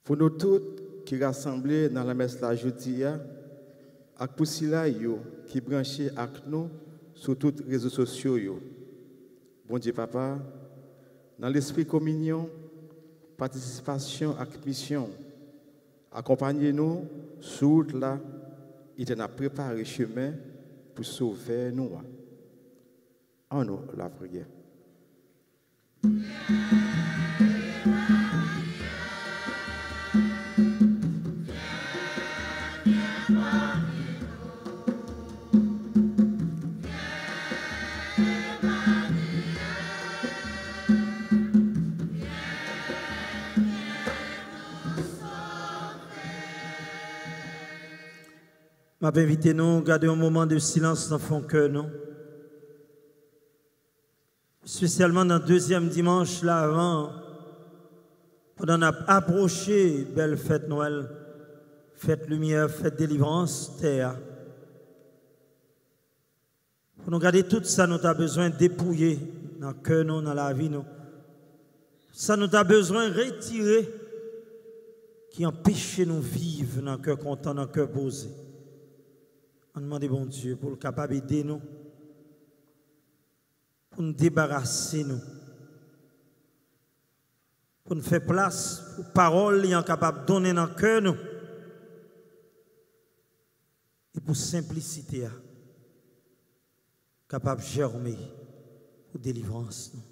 Pour nous tous qui rassemblés dans la messe la jeudi, et pour ceux qui branchés avec nous sur tous les réseaux sociaux. Bon Dieu Papa, dans l'esprit communion, participation à la mission, accompagnez-nous sur route là, il a préparé chemin pour sauver nous. En nous la prière. Je vais inviter nous à garder un moment de silence dans son cœur, non? Spécialement dans le deuxième dimanche, là, avant, pendant qu'on a approché belle fête Noël, fête lumière, fête délivrance, terre. Pour nous garder tout ça, nous avons besoin de dépouiller dans le cœur, nous, dans la vie, nous. Ça nous a besoin de retirer qui empêche nous vivre dans le cœur content, dans le cœur posé. On demande bon Dieu pour le capable d'aider nous, pour nous débarrasser nous, pour nous faire place pour paroles qui sont capables de donner dans le cœur nous, et pour simplicité, capable de germer pour délivrance nous.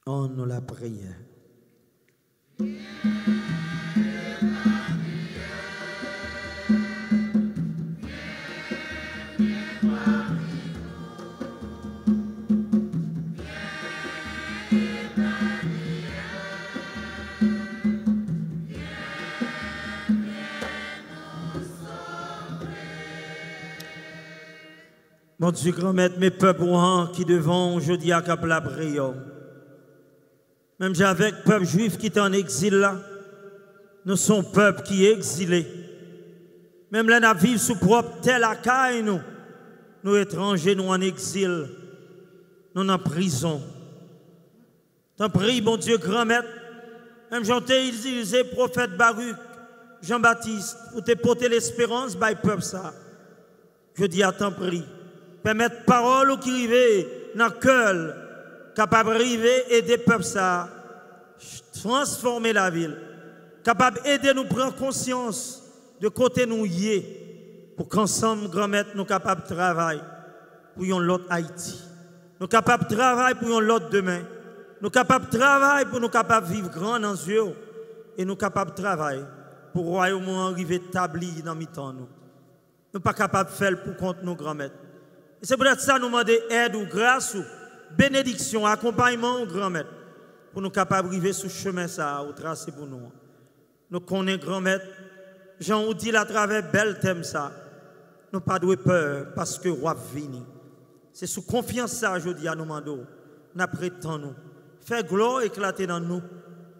On nous la prière. Mon Dieu, grand-maître, mes peuples qui devant aujourd'hui à cap la prière. Même avec le peuple juif qui est en exil là, nous sommes peuple qui est exilé. Même là, nous vivons sous propre terre la caille, nous étrangers, nous en exil, nous en prison. T'en prie, bon Dieu, grand-maître, même j'entends utiliser le prophète Baruch, Jean-Baptiste, pour te porter l'espérance, by peuple ça. Je dis à t'en prie, permettre parole qui arrivent dans le cœur, capable d'arriver et aider le peuple ça, transformer la ville, capable d'aider nous prendre conscience de côté nous y est, pour qu'ensemble, grand-maître, nous capables de travailler pour l'autre Haïti. Nous capables de travailler pour l'autre demain. Nous capables de travailler pour nous capables de vivre grand dans les yeux. Et nous capables de travailler pour le royaume arriver établi dans mi-temps. Nous ne sommes pas capables de faire pour compte nos grand-maîtres. Et c'est peut-être ça nous demander aide ou grâce ou bénédiction, accompagnement au grand-maître, pour nous capables d'arriver sur le chemin ça, ou tracer pour nous. Nous connaissons grand-maître, Jean nous dit à travers bel thème ça, nous pas de peur parce que roi vini. C'est sous confiance ça, je dis à nous mando, nous prétendons nous, faire gloire éclater dans nous,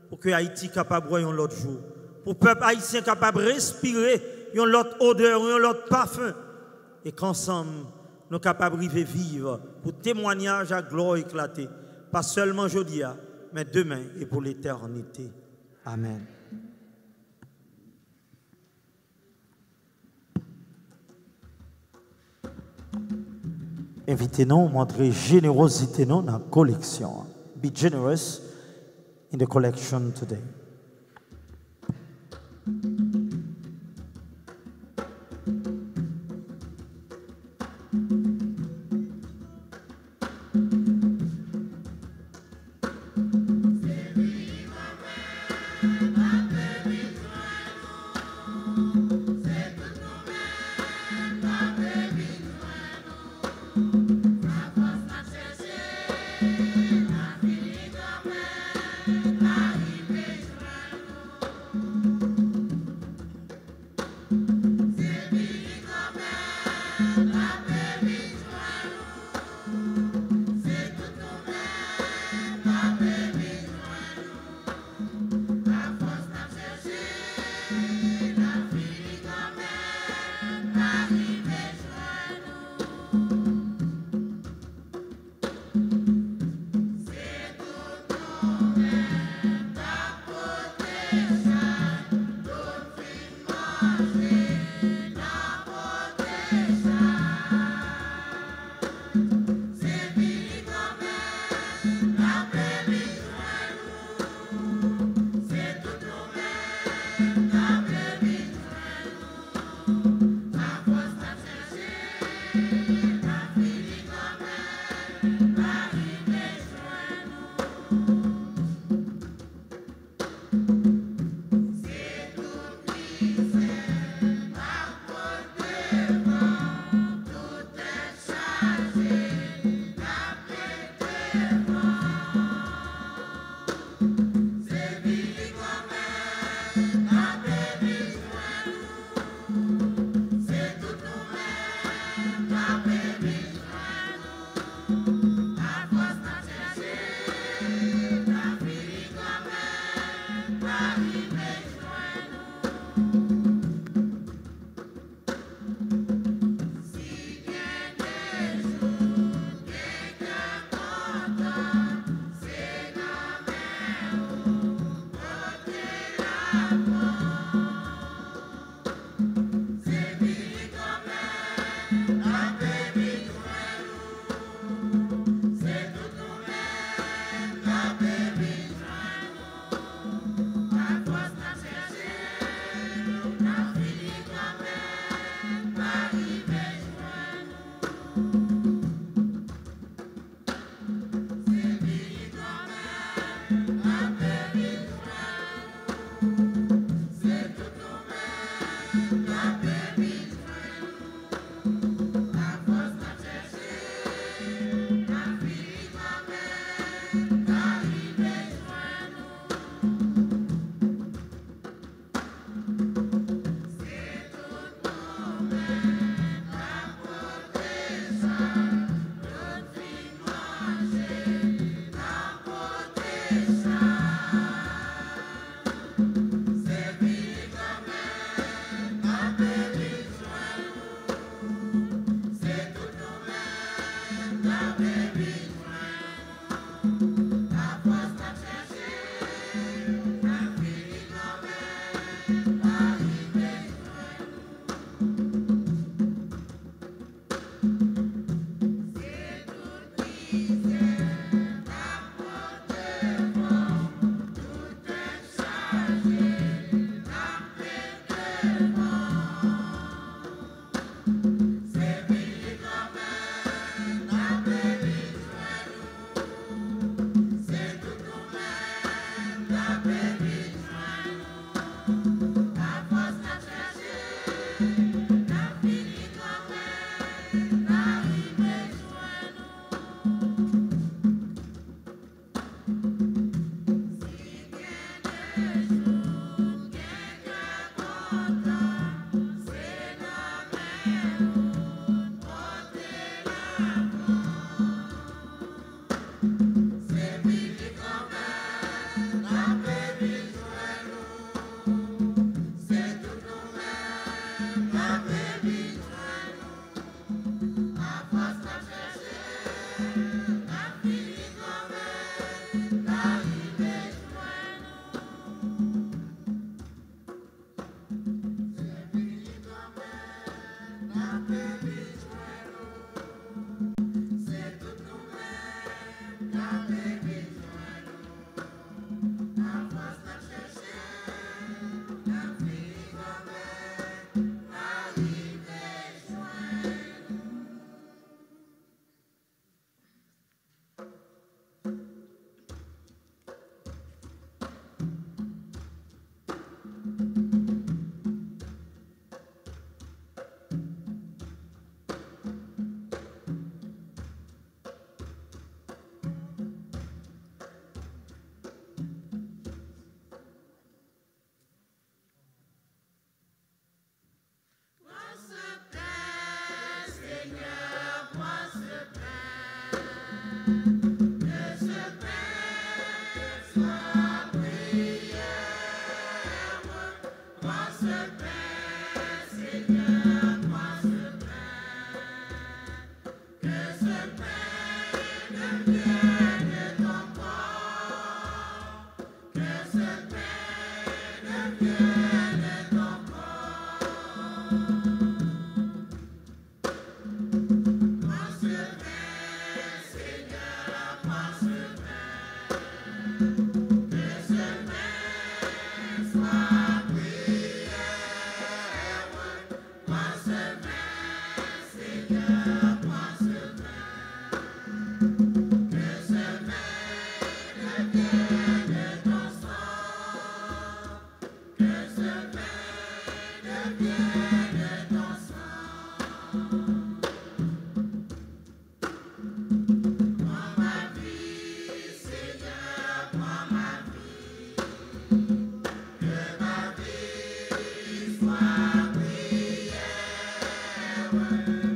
pour que Haïti capable de voir l'autre jour, pour le peuple haïtien capable de respirer l'autre odeur, l'autre parfum, et qu'ensemble, nous sommes capables de vivre pour témoignage à gloire éclatée, pas seulement aujourd'hui, mais demain et pour l'éternité. Amen. Invitez-nous, montrez générosité dans la collection. Be generous in the collection today. La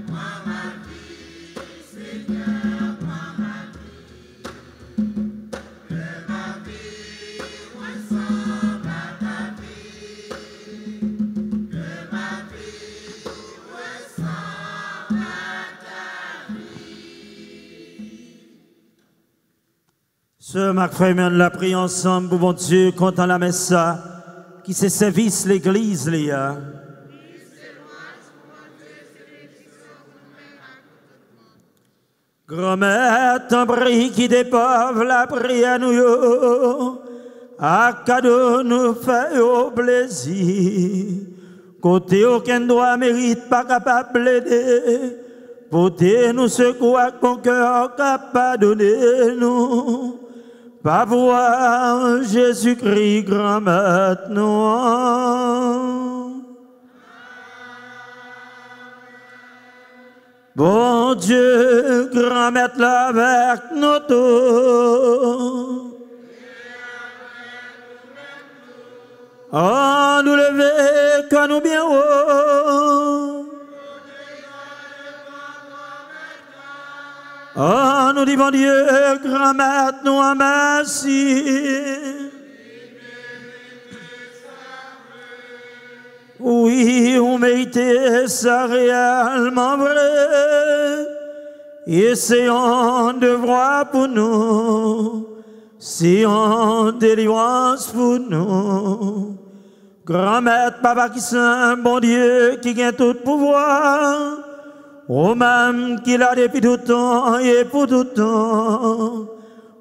Moi, ma Ce Marc Freeman l'a pris ensemble pour bon Dieu, comptant la messe, qui se service l'église, Léa. Grand-mère, ton prix qui des pauvres, la prière nous, à cadeau nous fait au plaisir. Côté aucun droit mérite pas capable d'aider. Portez nous secours avec mon cœur capable donner nous. Pas voir Jésus-Christ grand maître nous. Bon Dieu, grand maître là avec nous tous. Oh, nous lever, que nous bien haut. Oh, nous disons Dieu, grand maître, nous en merci. Oui, on méritait ça réellement vrai. Et c'est un devoir pour nous. C'est en délivrance pour nous. Grand maître, papa qui saint, bon Dieu, qui gagne tout pouvoir. Ô même qu'il a depuis tout temps et pour tout temps.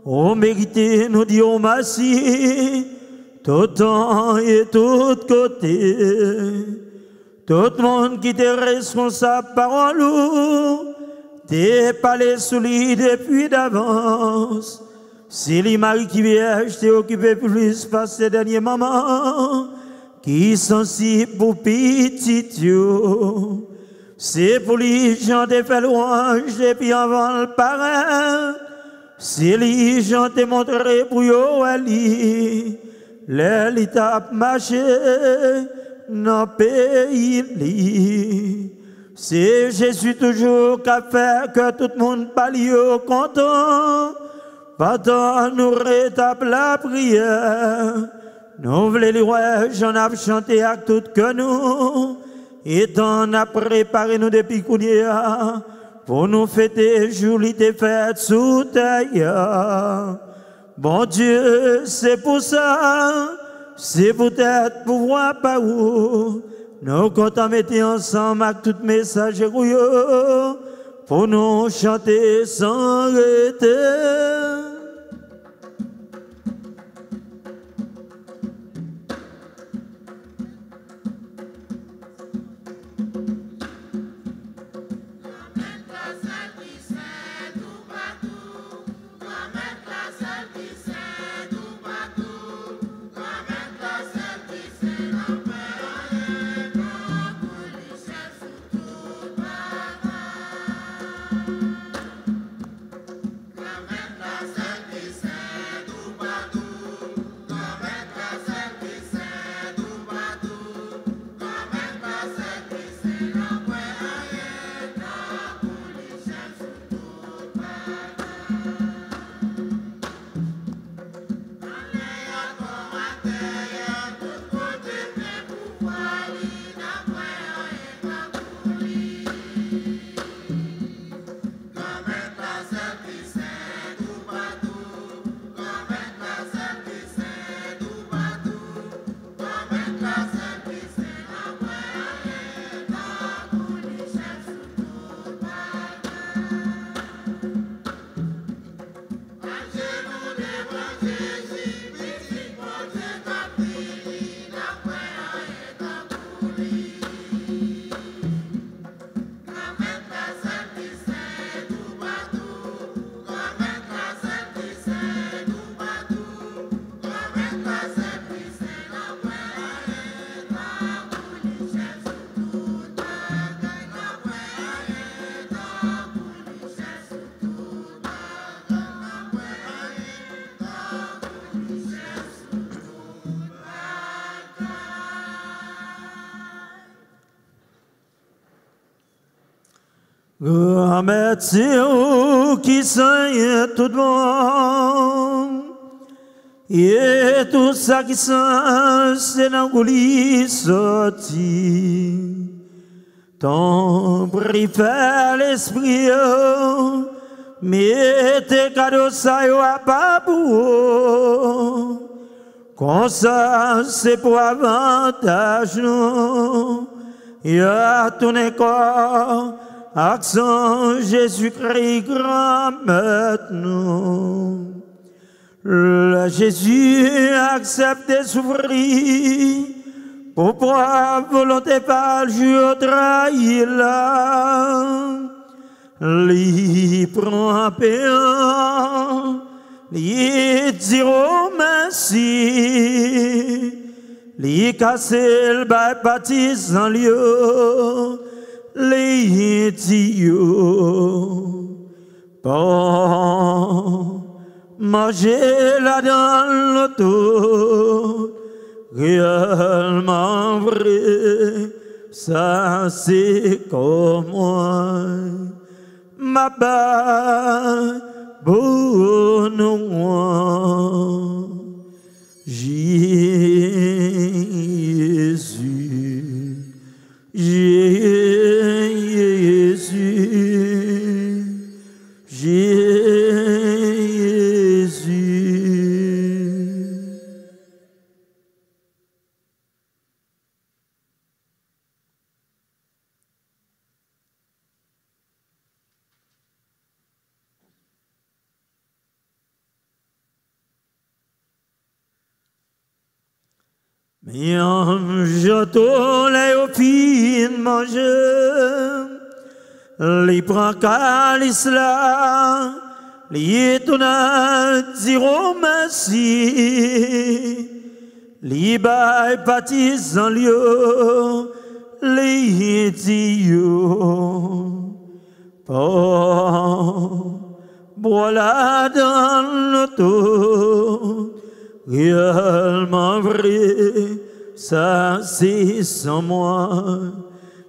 Ô mérité, nous disons merci. Tout temps et tout côté. Tout le monde qui est responsable par nous. T'es pas les souliers depuis d'avance. C'est les maris qui vierges, t'es occupé plus par ces derniers moments, qui sont si pour petit. C'est pour les gens qui fait louange depuis avant le parrain. C'est les gens qui montré pour yo ali. L'étape marché dans le pays. C'est Jésus toujours qui a fait que tout le monde parle content. Pendant nous rétape la prière, nous voulons les rois, j'en ai chanté à tout que nous, et t'en a préparé nous depuis Kounia, pour nous fêter jolie des fêtes sous terre. Bon Dieu, c'est pour ça, c'est peut-être pour voir par où, nous comptons mettre ensemble avec tout message pour nous chanter sans arrêter. Grand médecin qui saigne tout le monde, et tout ça qui sent, c'est dans le sorti. Ton prix fait l'esprit, mettez cadeau ça yo a pas pour. Comme ça, c'est pour avantage nous. Y'a ton corps, accent Jésus-Christ, grand maître nous. Le Jésus accepte de souffrir pour pouvoir volonté par le jour trahir là. Lui prend un péant, lui dit oh merci, lui casse le baptise en lieu, lui dit bon, manger là dans l'auto, réellement vrai, ça c'est comme moi. Ma balle, bon moi, Jésus, Jésus, Jésus. Miam j'entends les filles manger, les prend calice là, les tournent dire merci, les bails baptisent en lieu, les dieux, voilà dans l'auto. Réellement vrai, ça c'est sans moi.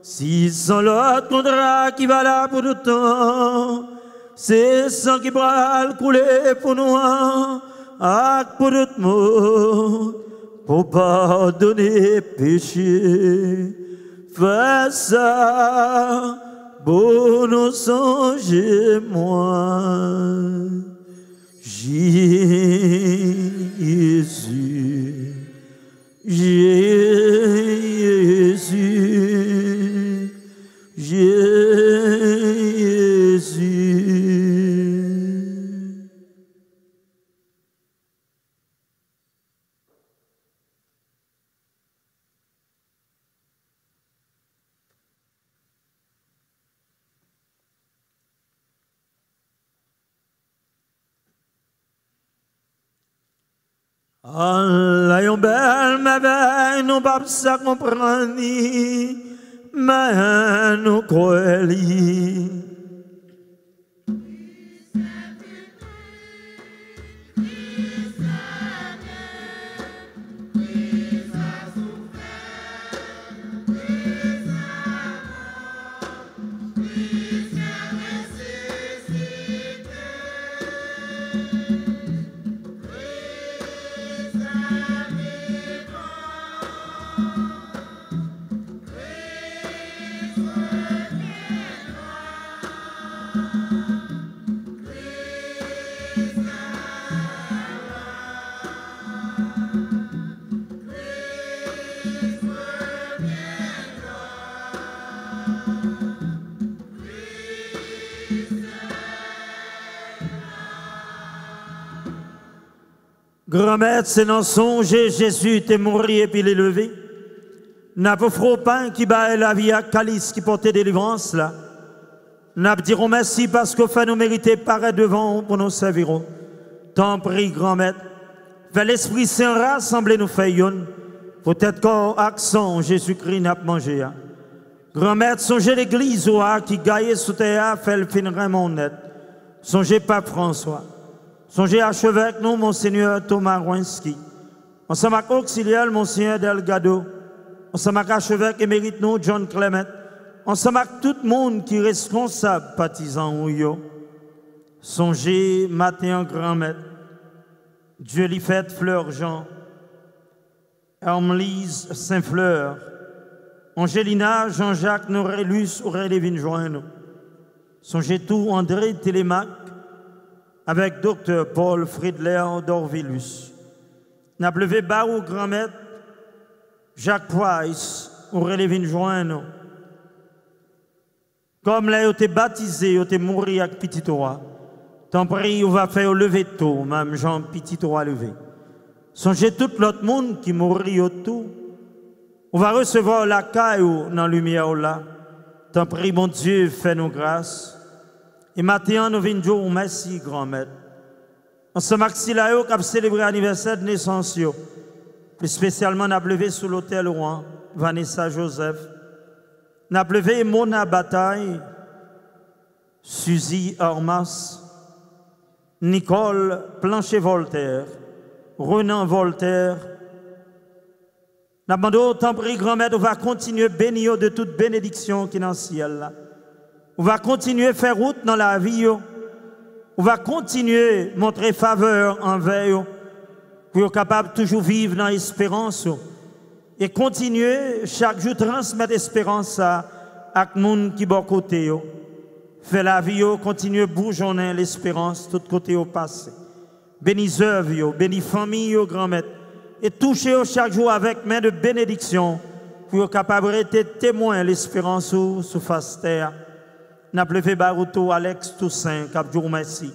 Si sans l'autre contrat qui va là pour tout temps, c'est sans qui va le couler pour nous, pour tout le monde, pour pardonner péché. Fais ça, pour nous songer moi. Jésus, Jésus, Jésus. Allah yon belle merveille, nous pas ça comprendre, mais nous croyons. Grand-mère, c'est dans songe, Jésus t'est mort et puis l'élevé. N'a pas froid pain qui bat la vie à calice qui portait délivrance là. N'a pas dirons merci parce qu'au fait nous mériter paraître devant pour nous servir. T'en prie, grand-mère. Fais l'Esprit Saint rassembler nous faillons. Peut-être qu'au accent Jésus-Christ n'a pas mangé. Grand-mère, songez l'église qui gagne sous terre, fait le fin vraiment net. Songez Pape François. Songez archevêque nous, Monseigneur Thomas Rwinski. Ensemble avec auxiliaire, Monseigneur Delgado. Ensemble avec archevêque émérite nous, John Clement. Ensemble avec tout le monde qui est responsable, partisan ou yo. Songez Matin Grand-Maître. Dieu lui fait Fleur Jean. Hermelise Saint-Fleur. Angélina, Jean-Jacques, Norélus, Aurélie Vinjoin. Songez tout, André Télémac. avec Dr. Paul Friedler d'Orvillus. N'a levé Barou grand-maître Jacques Price, ou relevé joindre. Comme là, vous êtes baptisé, vous êtes mort avec petit roi. Tant pis, on va faire lever tôt, même Jean petit roi levé. Songez tout l'autre monde qui mourit autour. On va recevoir la caille dans la lumière là. Tant pis, mon Dieu, fais-nous grâce. Et maintenant, nous venons dire merci, grand-maître. En ce maxi là, qui a célébré l'anniversaire de naissance, plus spécialement, on a levé sous l'hôtel Rouen, Vanessa Joseph. On a levé Mona Bataille, Suzy Ormas, Nicole Plancher-Voltaire, Renan Voltaire. Nous avons demandé au temps pris, grand-mère, on va continuer à bénir de toute bénédiction qui est dans le ciel. On va continuer à faire route dans la vie. On va continuer à montrer faveur envers eux pour être capable de toujours vivre dans l'espérance et continuer chaque jour transmettre l'espérance à les gens qui sont à côté. Faire la vie, continuer à bourgeonner l'espérance tout côté au passé. Bénis œuvres, bénis famille, grand-mère, et touchez chaque jour avec main de bénédiction pour être capable d'être témoin de l'espérance sous face terre. N'a levé Barouto, Alex Toussaint, Capjour merci.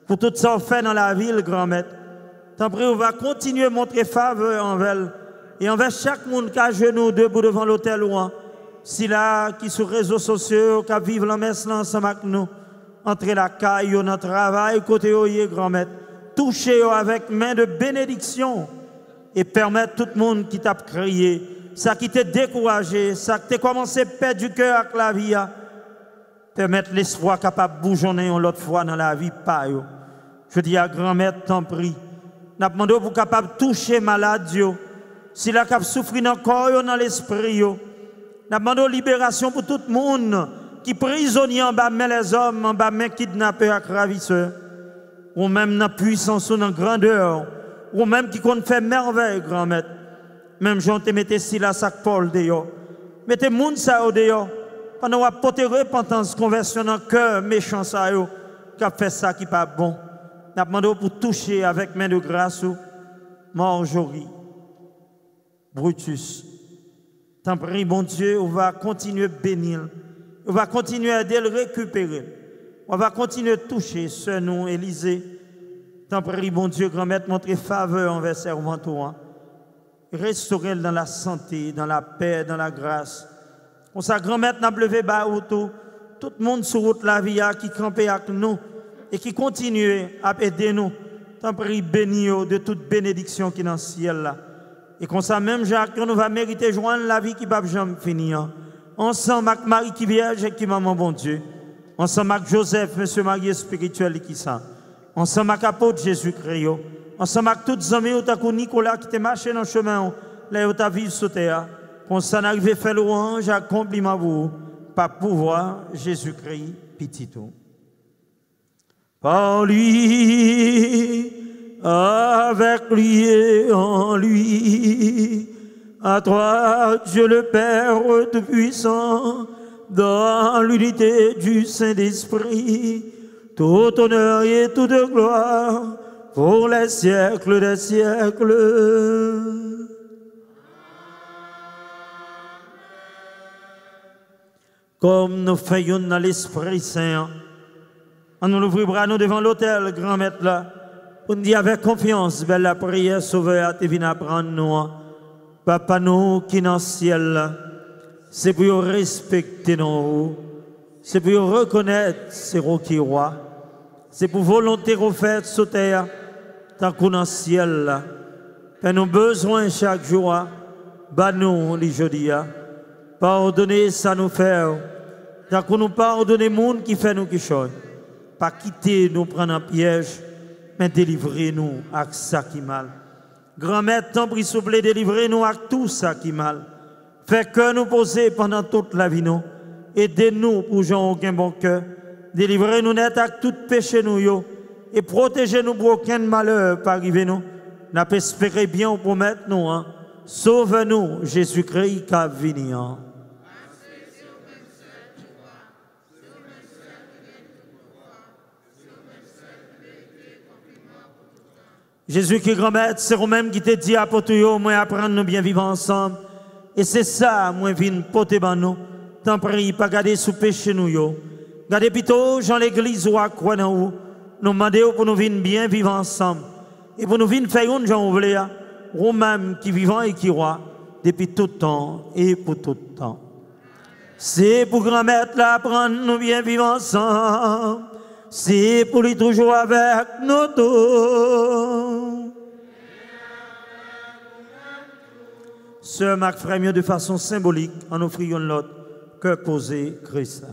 Pour tout ça fait dans la ville, grand-mère. Tant pis, on va continuer à montrer faveur envers et envers chaque monde qui a genoux debout devant l'hôtel Rouen. Si là, qui sur les réseaux sociaux, qui vivent la messe là ensemble avec nous, entre la caille, notre travail, côté oyer, grand-mère. Touchez avec main de bénédiction et permettre tout le monde qui t'a crié, ça qui t'a découragé, ça qui t'a commencé à perdre du cœur avec la vie, permettre l'espoir capable de bourgeonner l'autre fois dans la vie. Je dis à grand-mère, t'en prie, n'a demandé pour capable de toucher malade, si la cap souffrir dans le corps, dans l'esprit, n'a demandé libération pour tout le monde qui prisonnier en bas, mais les hommes, en bas, mais kidnappeurs et ravisseurs, ou même dans la puissance ou dans la grandeur, ou même qui compte faire merveille, grand-mère. Même Jean te mettez si la sac Paul dehors. Mettez moun ça au dehors. Pendant qu'on porter repentance, conversion dans le cœur méchant ça yo, qui a fait ça qui pas bon. N'a demandé pour toucher avec main de grâce Marjorie, Brutus. Tant pis, bon Dieu, on va continuer à bénir. On va continuer à le récupérer. On va continuer à toucher ce nom, Élisée. Tant pis, bon Dieu, grand-mère, montrer faveur envers servante. Restaurer dans la santé, dans la paix, dans la grâce. On sa grand-mère n'a levé bas autour. Tout le monde sur route la vie qui campait avec nous et qui continue à aider nous. Tant pis, béni de toute bénédiction qui est dans le ciel là. Et comme ça, même Jacques, nous va mériter joindre la vie qui va jamais finir. Ensemble avec Marie qui vierge et qui maman bon Dieu. Ensemble avec Joseph, monsieur Marie spirituel qui ça. Ensemble avec l'apôtre Jésus-Christ. Ensemble avec tous les amis, Nicolas qui t'a marché dans le chemin, là où tu as vécu sur terre. Quand ça n'arrive à faire louange, accomplissement vous, par pouvoir Jésus-Christ, petito. Par lui, avec lui et en lui, à toi, Dieu le Père Tout-Puissant, dans l'unité du Saint-Esprit, tout honneur et toute gloire, pour les siècles des siècles. Comme nous faisons dans l'Esprit Saint, on nous ouvrira nous devant l'autel, grand maître là, pour nous dire avec confiance, belle la prière sauveur, tu viens apprendre nous. Papa nous qui dans le ciel, c'est pour respecter nous, c'est pour reconnaître c'est qui roi, c'est pour volonté refaite sur terre, tant qu'on dans le ciel. Fais nous besoin chaque jour, bah nous les jeudi, pardonnez ça nous faire, tant qu'on nous pardonne les monde qui fait nous qui chose. Pas quitter nous prendre un piège, mais délivrez-nous avec ça qui mal. Grand-mère, tant pis, s'il vous plaît, délivrez-nous avec tout ça qui mal. Faites que nous poser pendant toute la vie, nous. Aidez-nous pour gens aucun bon cœur. Délivrez-nous net avec tout péché, nous, et protégez-nous pour aucun malheur pas arriver, nous. N'a pas espéré bien pour mettre nous, hein. Sauve-nous, Jésus-Christ, qui a venu. Jésus qui est grand-maître, c'est vous-même qui te dit à Potuyo, moi apprendre nous bien vivre ensemble. Et c'est ça, moi vine poter ban nous. Tant prie, pas garder sous péché nous yo. Gardez plutôt, Jean l'église ou à quoi dans vous. Nous demandons pour nous venir bien vivre ensemble. Et pour nous venir faire une gens ouvrés, vous-même qui vivant et qui roi, depuis tout temps et pour tout temps. C'est pour grand-mère là, apprendre nous bien vivre ensemble. C'est pour lui toujours avec nous tous. Sœur Marc Frémieux, de façon symbolique, en offrant l'autre, cœur posé, Christ.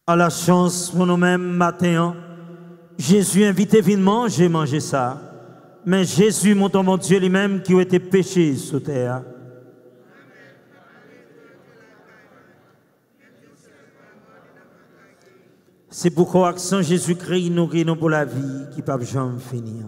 À la chance pour nous-mêmes matin, Jésus invité à venir manger ça. Mais Jésus, mon Dieu lui-même, qui a été péché sur terre. C'est pourquoi, sans Jésus-Christ, nous guérissons pour la vie qui ne peut jamais finir.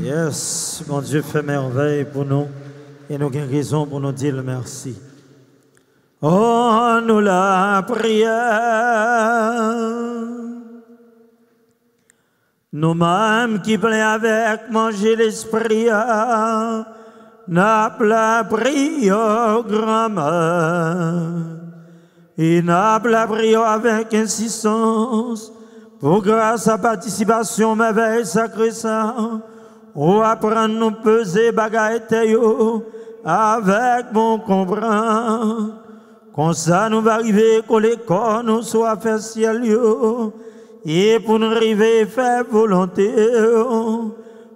Yes, mon Dieu fait merveille pour nous et nous avons raison pour nous dire merci. Oh, nous la prière, nous-mêmes qui plaît avec manger l'esprit, n'a la prière grand-mère, et n'a la prière avec insistance, pour grâce à participation merveille sacrée ça. Ou apprendre nous peser bagaille avec mon comprendre. Comme ça nous va arriver que l'école nous soit fait ciel et pour nous arriver faire volonté.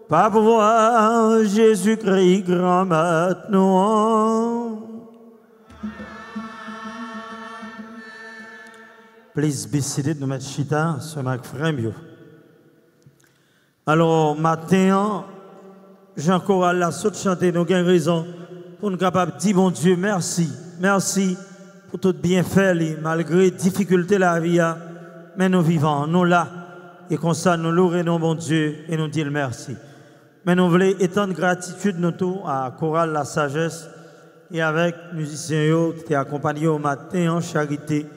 Pas pouvoir Jésus-Christ grand maître nous. Please be seated, nous mettre chita sur ma frère. Alors, matin, Jean Choral l'a saute chanté, nous avons raison pour nous capables de dire, bon Dieu, merci. Merci pour tout bienfait, malgré difficulté la vie, mais nous vivons, nous là, et comme ça, nous louons, bon Dieu, et nous disons merci. Mais nous voulons étendre gratitude nous tous à Choral La Sagesse et avec musiciens qui t'ont accompagné au matin en charité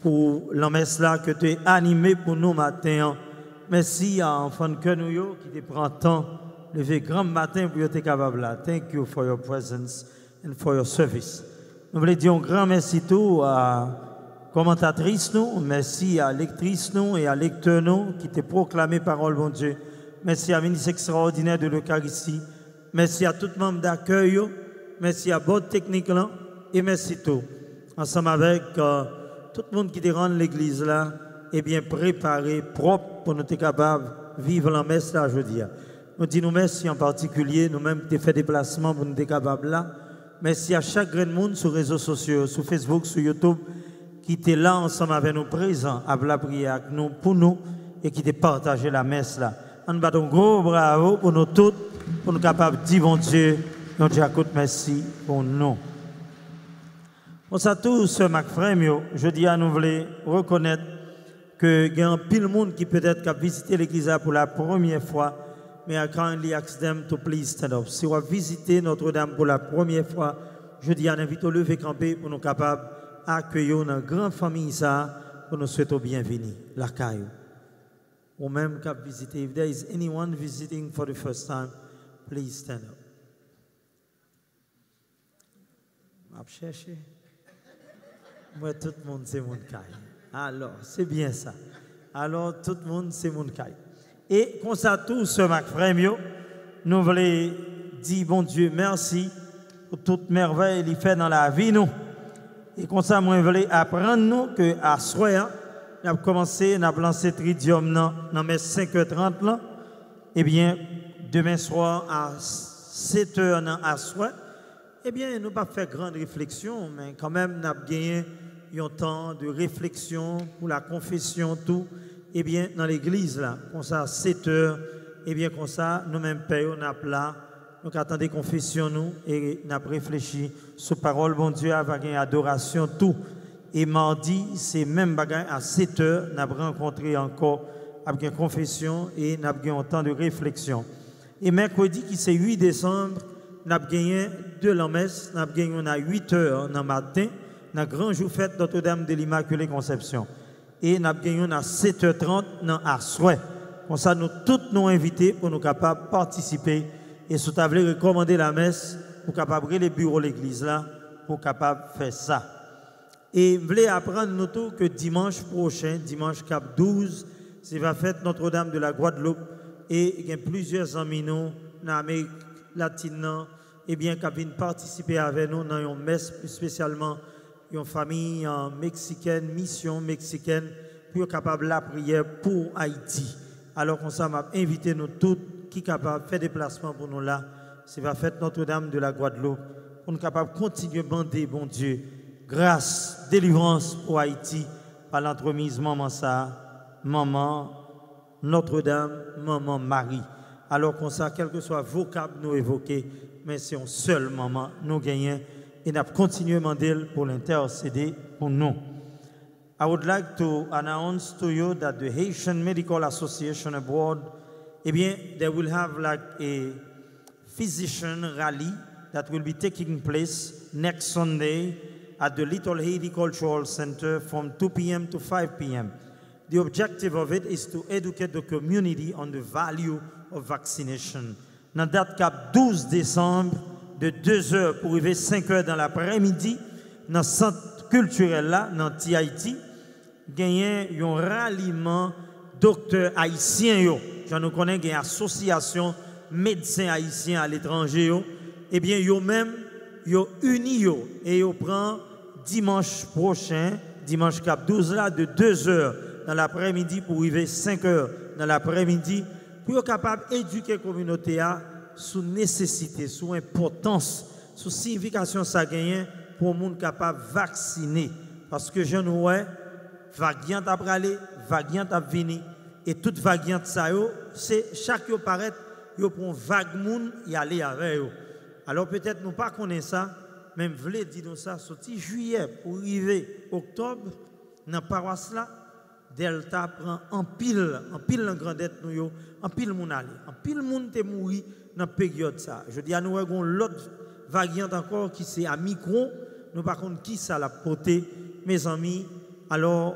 pour l'hommesse là que tu es animé pour nous matin. Merci à enfants de cœur qui te prend temps lever grand matin pour être capable là. Thank you for your presence and for your service. Nous voulons dire un grand merci tout à commentatrice nous, merci à lectrice nous et à lecteur nous qui te proclamé parole bon Dieu. Merci à ministre extraordinaire de l'Eucharistie. Merci à tout le membre d'accueil. Merci à bord technique là et merci tout. Ensemble avec tout le monde qui te rend l'église là est bien préparé, propre pour nous être capables de vivre la messe là aujourd'hui. Nous disons merci en particulier, nous-mêmes qui avons fait des déplacements pour nous être capables là. Merci à chaque grand monde sur les réseaux sociaux, sur Facebook, sur YouTube, qui était là ensemble avec nous présents, à la prière avec nous, pour nous, et qui a partagé la messe là. On bat un gros bravo pour nous tous, pour nous capables de dire bon Dieu, nous disons merci pour nous. Pour ça tous, ce Mac Frère, je dis à nous voulons reconnaître que il y a un pile monde qui peut-être a visité l'église pour la première fois, mais I kindly ask them to please stand up. Si on va visiter Notre-Dame pour la première fois, je dis à inviter au lever camper pour nous capables d'accueillir une grande famille ça pour nous souhaiter bienvenue. La caillou. Ou même qu'à visiter. If there is anyone visiting for the first time, please stand up. Je chercher. Moi, tout le monde, c'est mon caille. Alors, c'est bien ça. Alors, tout le monde, c'est mon caille. Et comme ça, tout ce Mac Frère, nous voulons dire, bon Dieu, merci pour toute merveille qu'il fait dans la vie, nous. Et comme ça, moi, je voulais apprendre, nous, qu'à soir, nous avons commencé, nous avons lancé Tridium dans mes 5h30, là. Eh bien, demain soir, à 7h à soir, eh bien, nous pas fait grande réflexion, mais quand même, nous avons gagné un temps de réflexion pour la confession, tout. Eh bien, dans l'église, là, comme ça, 7h, eh bien, comme ça, nous-mêmes payons, nous avons là, nous attendons confession, nous, et nous avons réfléchi sur parole, bon Dieu, avec une adoration, tout. Et mardi, c'est même bagaille à 7h, nous avons rencontré encore avec une confession et nous avons eu un temps de réflexion. Et mercredi, qui c'est 8 décembre, nous avons gagné 2 lamesses, nous avons gagné à 8h dans le matin, dans le grand jour fête Notre-Dame de l'Immaculée Conception. Et nous avons gagné à 7h30 dans Arsouet. Comme ça, nous tous nous invités pour nous capables de participer. Et si vous voulez recommander la messe, pour capable les bureaux de l'église là, pour capable faire ça. Et je voulais apprendre nous tous que dimanche prochain, dimanche cap 12, c'est la fête Notre-Dame de la Guadeloupe. Et il y a plusieurs amis nous, dans l'Amérique latine, et bien qui viennent participer avec nous dans une messe, plus spécialement une famille mexicaine, mission mexicaine, pour capable la prière pour Haïti. Alors comme ça, m'a invité nous tous qui sont capables de faire des déplacements pour nous là. C'est la fête Notre-Dame de la Guadeloupe, pour nous capables de continuer à bander, bon Dieu, grâce, délivrance pour Haïti, par l'entremise maman ça, maman Notre-Dame, maman Marie. Alors comme ça, quel que soit le vocable nous évoquer, mais c'est un seul moment nous gagnons et nous continuons à demander pour l'intercéder pour nous. I would like to announce to you that the Haitian Medical Association Abroad eh bien, they will have like a physician rally that will be taking place next Sunday at the Little Haiti Cultural Center from 2 p.m. to 5 p.m. The objective of it is to educate the community on the value of vaccination. Dans la date cap 12 décembre, de 2h pour arriver 5h dans l'après-midi, dans le centre culturel là, dans Haïti, gagné un ralliement docteurs haïtiens. J'en nous connais une association médecins haïtiens à l'étranger. Eh bien, yo même, yo unis et yo prend dimanche prochain, dimanche cap 12 là, de 2h dans l'après-midi pour arriver 5h dans l'après-midi, pour être capable d'éduquer la communauté sur la nécessité, sur l'importance, sur la signification ça gagne pour les gens capables de vacciner. Parce que je nous vois, variant à aller, variant à venir, et toute variante ça, c'est chaque yo paraît, yo prend vague moun y aller avec eux. Alors peut-être nous pas connaître ça, même voulez dire nous ça, sorti juillet pour arriver octobre, dans la paroisse là, Delta prend en pile en grandette nous, en pile moun aller, en pile moun te mouri dans la période ça. Je dis à nous avons l'autre variante encore qui c'est à micron, nous par contre qui ça l'a porté, mes amis. Alors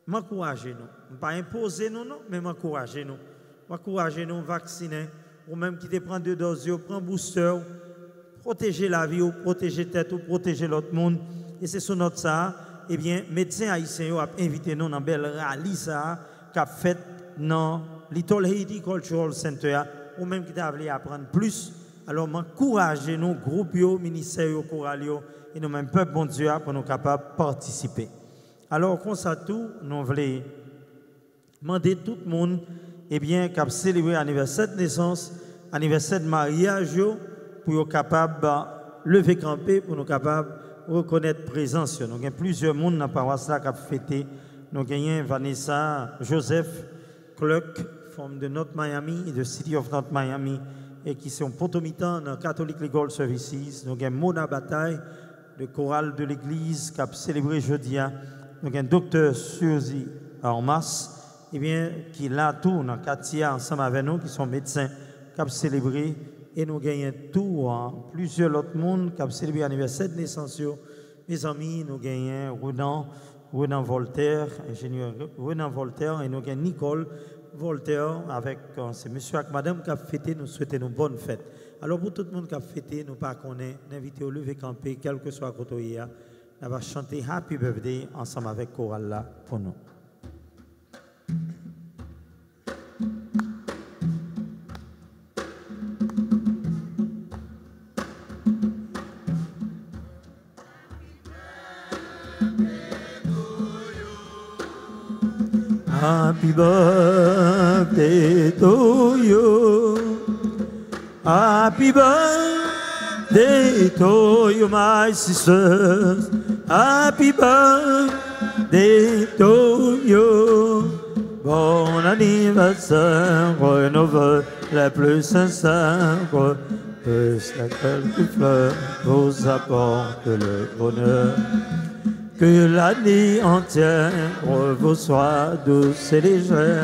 m'encouragez-nous, pas imposer nous non, mais m'encouragez-nous à vacciner, ou même qui te prend 2 doses, prend booster, protéger la vie, ou protéger tête, ou protéger l'autre monde. Et c'est sur notre ça, eh bien, médecins haïtiens ont invité nous dans belle rallye ça, qu'a fait dans Little Haiti Cultural Center, ou même qui t'a voulu apprendre plus. Alors m'encouragez-nous, groupe ministère choral et nous même peuple bon Dieu pour nous capables de participer. Alors, comme ça tout, nous voulons demander tout le monde, eh bien, qui a célébré l'anniversaire de naissance, anniversaire de mariage, pour être capable de lever camper, pour nous capables de reconnaître la présence. Nous avons plusieurs monde dans la paroisse qui ont fêté. Nous avons Vanessa, Joseph, Cluck, from de North Miami, de City of North Miami, et qui sont potomitans dans Catholic Legal Services. Nous avons Mona Bataille, de chorale de l'église, qui a célébré jeudi. Nous avons un docteur Suzy Armas, eh bien, qui là tout dans Katia ensemble avec nous, qui sont médecins, qui ont célébré. Et nous avons tout, plusieurs autres monde qui ont célébré l'anniversaire de naissance. Mes amis, nous avons Renan Voltaire, ingénieur Renan Voltaire, et nous avons Nicole Voltaire, avec c'est monsieur et madame qui ont fêté, nous souhaitons une bonne fête. Alors pour tout le monde qui a fêté, nous pas connaître, inviter au lever camper, quel que soit côté, on va chanter Happy Birthday ensemble avec chorale là pour nous. Happy birthday to you. Happy birthday to you, my sisters. Happy birthday to you. Bon anniversaire, renouveau la plus sincère. Que quelques fleurs vous apporte le bonheur. Que l'année entière vous soit douce et légère.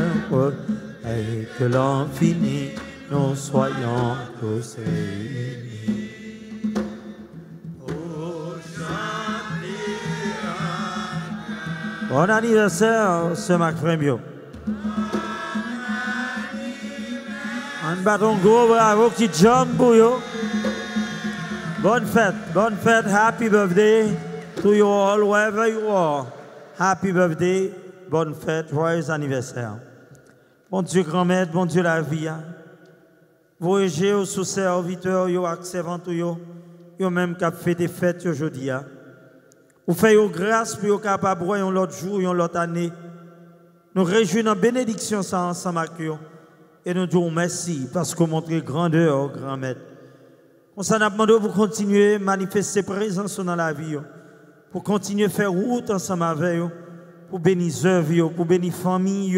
Et que l'an fini, nous soyons tous réunis. Bon anniversaire, ce Macfremio. Un bâton gros bravo qui jump pour vous. Bonne fête, happy birthday to you all, wherever you are. Happy birthday, bonne fête, joyeux anniversaire. Bon Dieu grand-maître, bon Dieu la vie. Voyagez aux sous-serviteurs, aux servantes, aux même qui fait des fêtes aujourd'hui. Vous faites grâce pour être capable de voir l'autre jour, l'autre année. Nous réjouissons en bénédiction ça ensemble avec vous. Et nous disons merci parce que vous montrez grandeur, grand maître. On s'en a demandé pour continuer à manifester présence dans la vie, pour continuer à faire route ensemble avec vous, pour bénir œuvre, pour bénir famille,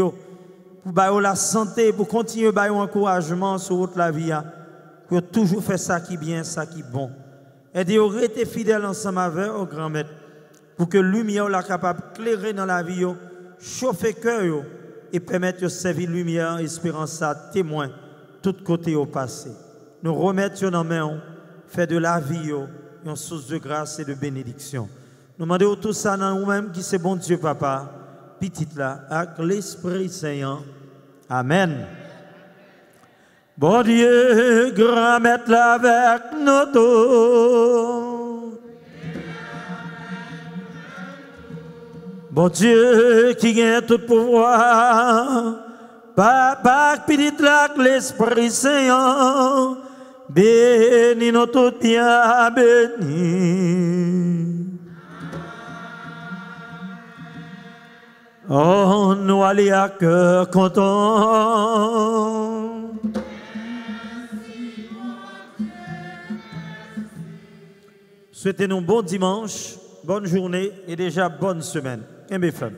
pour bailler la santé, pour continuer à bailler encouragement sur toute la vie, pour toujours faire ça qui est bien, ça qui est bon. Aidez-vous à rester fidèles ensemble avec vous, grand maître, pour que la lumière soit capable d'éclairer dans la vie, chauffer le cœur et permettre de servir lumière, espérance à témoin, tout côté au passé. Nous remettons dans main, faire de la vie une source de grâce et de bénédiction. Nous demandons tout ça dans nous-mêmes qui c'est bon Dieu, Papa, petite là, avec l'Esprit Saint. Amen. Bon Dieu, grand maître là avec nous tous. Bon Dieu qui gagne tout pouvoir, Papa, petite là, l'Esprit Saint, bénis nous tous bien bénis. Oh, nous allons à cœur content. Souhaitez-nous bon dimanche, bonne journée et déjà bonne semaine. Et mes femmes.